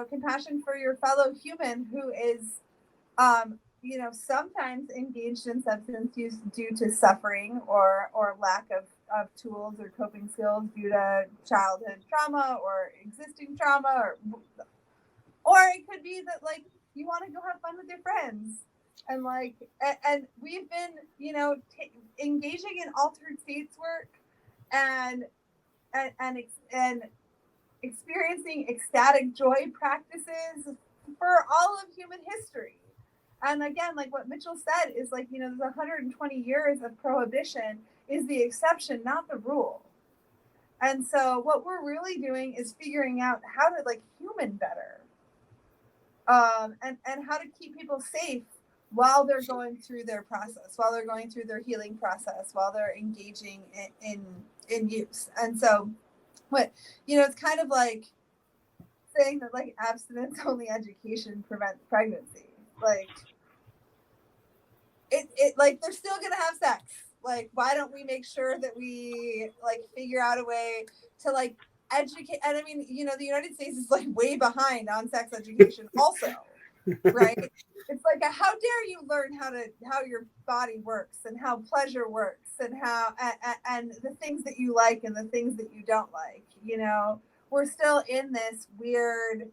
compassion for your fellow human who is, sometimes engaged in substance use due to suffering or lack of tools or coping skills due to childhood trauma or existing trauma, or it could be that like you want to go have fun with your friends. And like, and we've been, engaging in altered states work and experiencing ecstatic joy practices for all of human history. And again, like what Mitchell said is like, you know, there's 120 years of prohibition is the exception, not the rule. And so what we're really doing is figuring out how to like human better, and how to keep people safe while they're going through their process, while they're going through their healing process, while they're engaging in use. And so what, you know, it's kind of like saying that like abstinence only education prevents pregnancy. Like it like they're still gonna have sex. Like, why don't we make sure that we like figure out a way to like educate? And I mean, you know, the United States is like way behind on sex education also, right? It's like, how dare you learn how your body works and how pleasure works and how, and the things that you like and the things that you don't like, you know? We're still in this weird,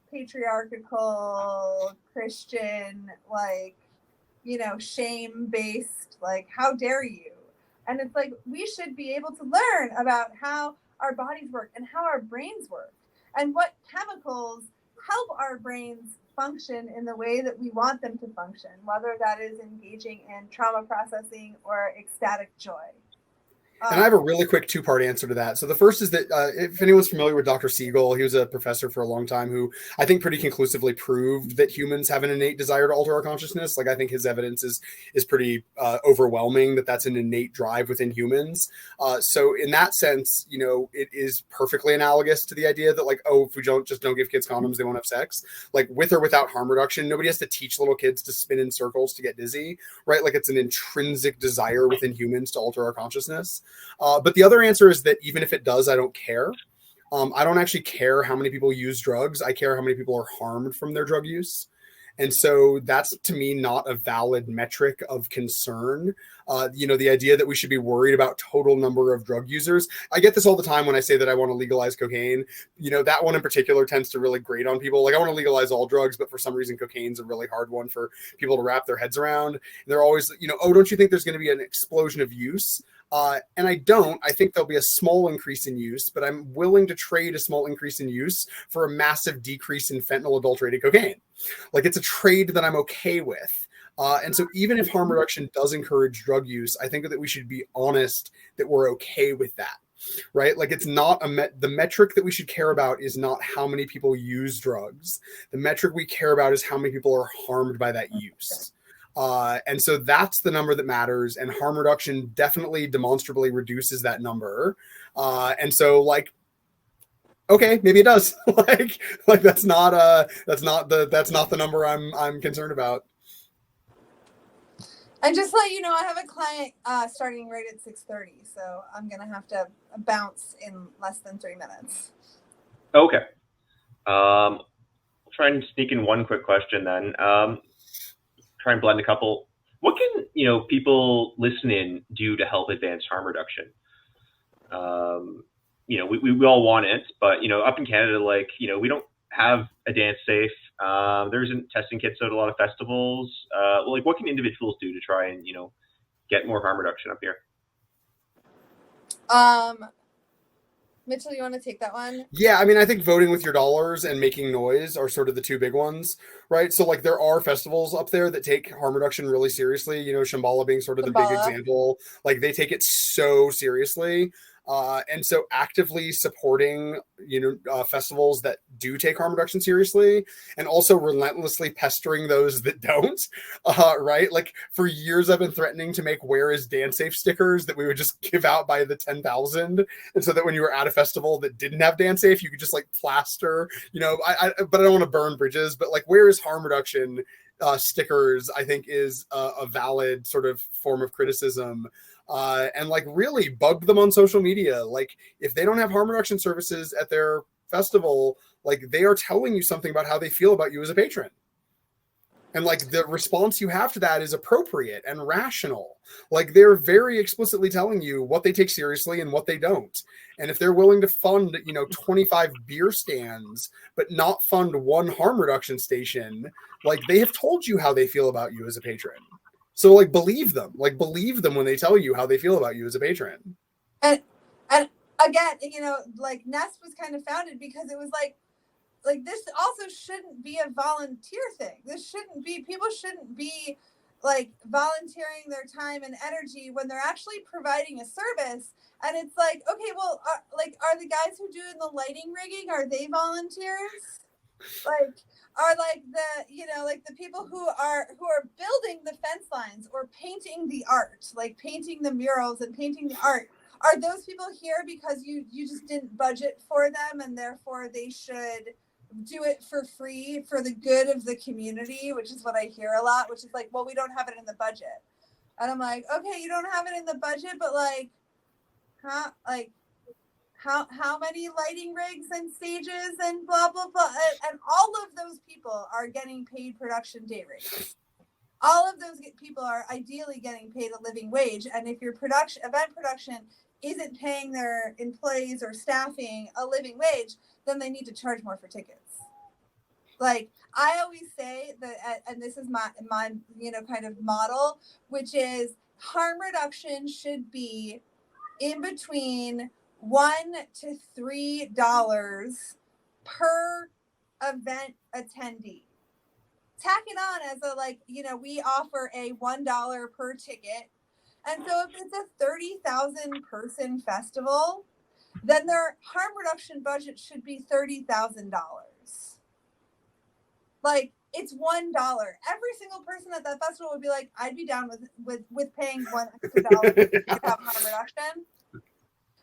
patriarchal Christian, like, you know, shame-based, like, how dare you? And it's like, we should be able to learn about how our bodies work and how our brains work and what chemicals help our brains function in the way that we want them to function, whether that is engaging in trauma processing or ecstatic joy. And I have a really quick two-part answer to that. So the first is that if anyone's familiar with Dr. Siegel, he was a professor for a long time who I think pretty conclusively proved that humans have an innate desire to alter our consciousness. Like, I think his evidence is pretty overwhelming that that's an innate drive within humans. So in that sense, you know, it is perfectly analogous to the idea that like, oh, if we don't give kids condoms, they won't have sex. Like, with or without harm reduction, nobody has to teach little kids to spin in circles to get dizzy, right? Like, it's an intrinsic desire within humans to alter our consciousness. But the other answer is that even if it does, I don't care. I don't actually care how many people use drugs. I care how many people are harmed from their drug use. And so that's, to me, not a valid metric of concern. You know, the idea that we should be worried about total number of drug users. I get this all the time when I say that I want to legalize cocaine. You know, that one in particular tends to really grate on people. Like, I want to legalize all drugs, but for some reason, cocaine's a really hard one for people to wrap their heads around. And they're always, you know, oh, don't you think there's going to be an explosion of use? And I don't. I think there'll be a small increase in use, but I'm willing to trade a small increase in use for a massive decrease in fentanyl adulterated cocaine. Like, it's a trade that I'm okay with. And so even if harm reduction does encourage drug use, I think that we should be honest that we're okay with that, right? Like, it's not the metric that we should care about is not how many people use drugs. The metric we care about is how many people are harmed by that use. And so that's the number that matters, and harm reduction definitely demonstrably reduces that number. And so, like, okay, maybe it does. like that's not the number I'm concerned about. And just to let you know, I have a client starting right at 6:30, so I'm gonna have to bounce in less than 3 minutes. Okay. I'll try and sneak in one quick question then. Try and blend a couple. What can, you know, people listening do to help advance harm reduction? You know, we all want it, but, you know, up in Canada, like, you know, we don't have a DanceSafe. There isn't testing kits at a lot of festivals. Like, what can individuals do to try and, you know, get more harm reduction up here? Mitchell, you want to take that one? Yeah, I mean, I think voting with your dollars and making noise are sort of the two big ones, right? So, like, there are festivals up there that take harm reduction really seriously. You know, Shambhala being sort of the big example. Like, they take it so seriously. And so actively supporting, you know, festivals that do take harm reduction seriously, and also relentlessly pestering those that don't, right? Like, for years, I've been threatening to make "Where is DanceSafe" stickers that we would just give out by the 10,000. And so that when you were at a festival that didn't have DanceSafe, you could just like plaster, you know, but I don't want to burn bridges, but like, "Where is harm reduction" stickers, I think, is a valid sort of form of criticism. And like, really bug them on social media. Like, if they don't have harm reduction services at their festival, like, they are telling you something about how they feel about you as a patron. And like, the response you have to that is appropriate and rational. Like, they're very explicitly telling you what they take seriously and what they don't. And if they're willing to fund, you know, 25 beer stands, but not fund one harm reduction station, like, they have told you how they feel about you as a patron. So, like, believe them when they tell you how they feel about you as a patron. And again, like Nest was kind of founded because it was like this also shouldn't be a volunteer thing. People shouldn't be like volunteering their time and energy when they're actually providing a service. And it's like, okay, well, are the guys who do the lighting rigging, are they volunteers? Like, are like the people who are building the fence lines or painting the art, like painting the murals and painting the art, are those people here because you just didn't budget for them and therefore they should do it for free for the good of the community, which is what I hear a lot, which is like, well, we don't have it in the budget. And I'm like, okay, you don't have it in the budget, but like, huh? Like, how many lighting rigs and stages and blah, blah, blah. And all of those people are getting paid production day rates. All of those people are ideally getting paid a living wage. And if your event production isn't paying their employees or staffing a living wage, then they need to charge more for tickets. Like I always say that, and this is my kind of model, which is harm reduction should be in between $1 to $3 per event attendee. Tack it on as we offer a $1 per ticket. And so if it's a 30,000 person festival, then their harm reduction budget should be $30,000. Like it's $1. Every single person at that festival would be like, I'd be down with paying $1 extra to have harm reduction.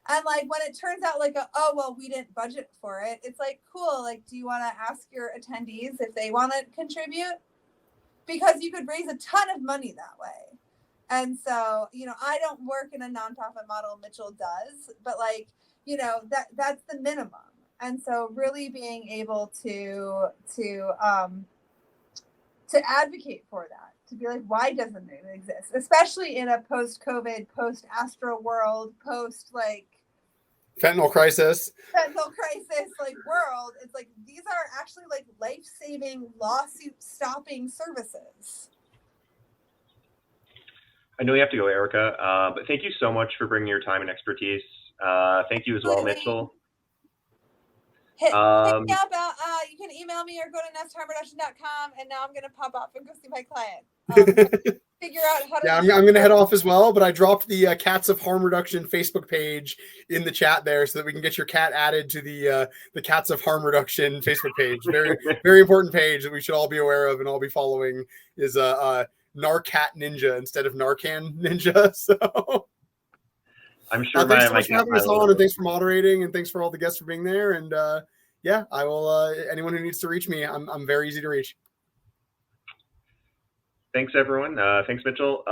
And like when it turns out like, oh, well, we didn't budget for it. It's like, cool. Like, do you want to ask your attendees if they want to contribute? Because you could raise a ton of money that way. And so, I don't work in a nonprofit model. Mitchell does, but like, that's the minimum. And so really being able to advocate for that, to be like, why doesn't it exist? Especially in a post-COVID, post-Astro world, post-like fentanyl crisis like world. It's like, these are actually like life-saving, lawsuit-stopping services. I know you have to go, Erica, but thank you so much for bringing your time and expertise. Thank you as well, Mitchell. Hit me up. You can email me or go to nestharmreduction.com. And now I'm going to pop off and go see my client. Figure out how to. Yeah, I'm going to head off as well, but I dropped the Cats of Harm Reduction Facebook page in the chat there so that we can get your cat added to the Cats of Harm Reduction Facebook page. Very, very important page that we should all be aware of and all be following is Narcat Ninja instead of Narcan Ninja. So I'm sure thanks so much for having us on, and thanks for moderating, and thanks for all the guests for being there. And I will. Anyone who needs to reach me, I'm very easy to reach. Thanks, everyone. Thanks, Mitchell.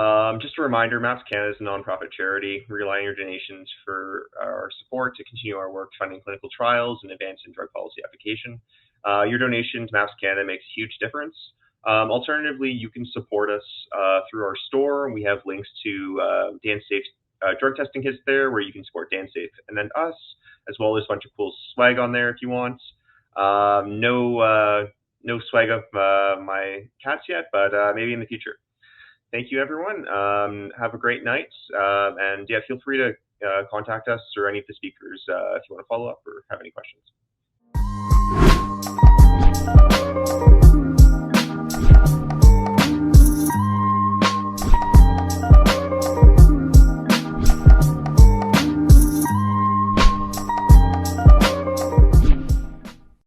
Just a reminder, MAPS Canada is a nonprofit charity. We rely on your donations for our support to continue our work funding clinical trials and advancing drug policy application. Your donation to MAPS Canada makes a huge difference. Alternatively, you can support us through our store. We have links to DanceSafe drug testing kits there where you can support DanceSafe and then us, as well as a bunch of cool swag on there if you want. No swag of my cats yet, but maybe in the future. Thank you, everyone. Have a great night. And yeah, feel free to contact us or any of the speakers if you want to follow up or have any questions.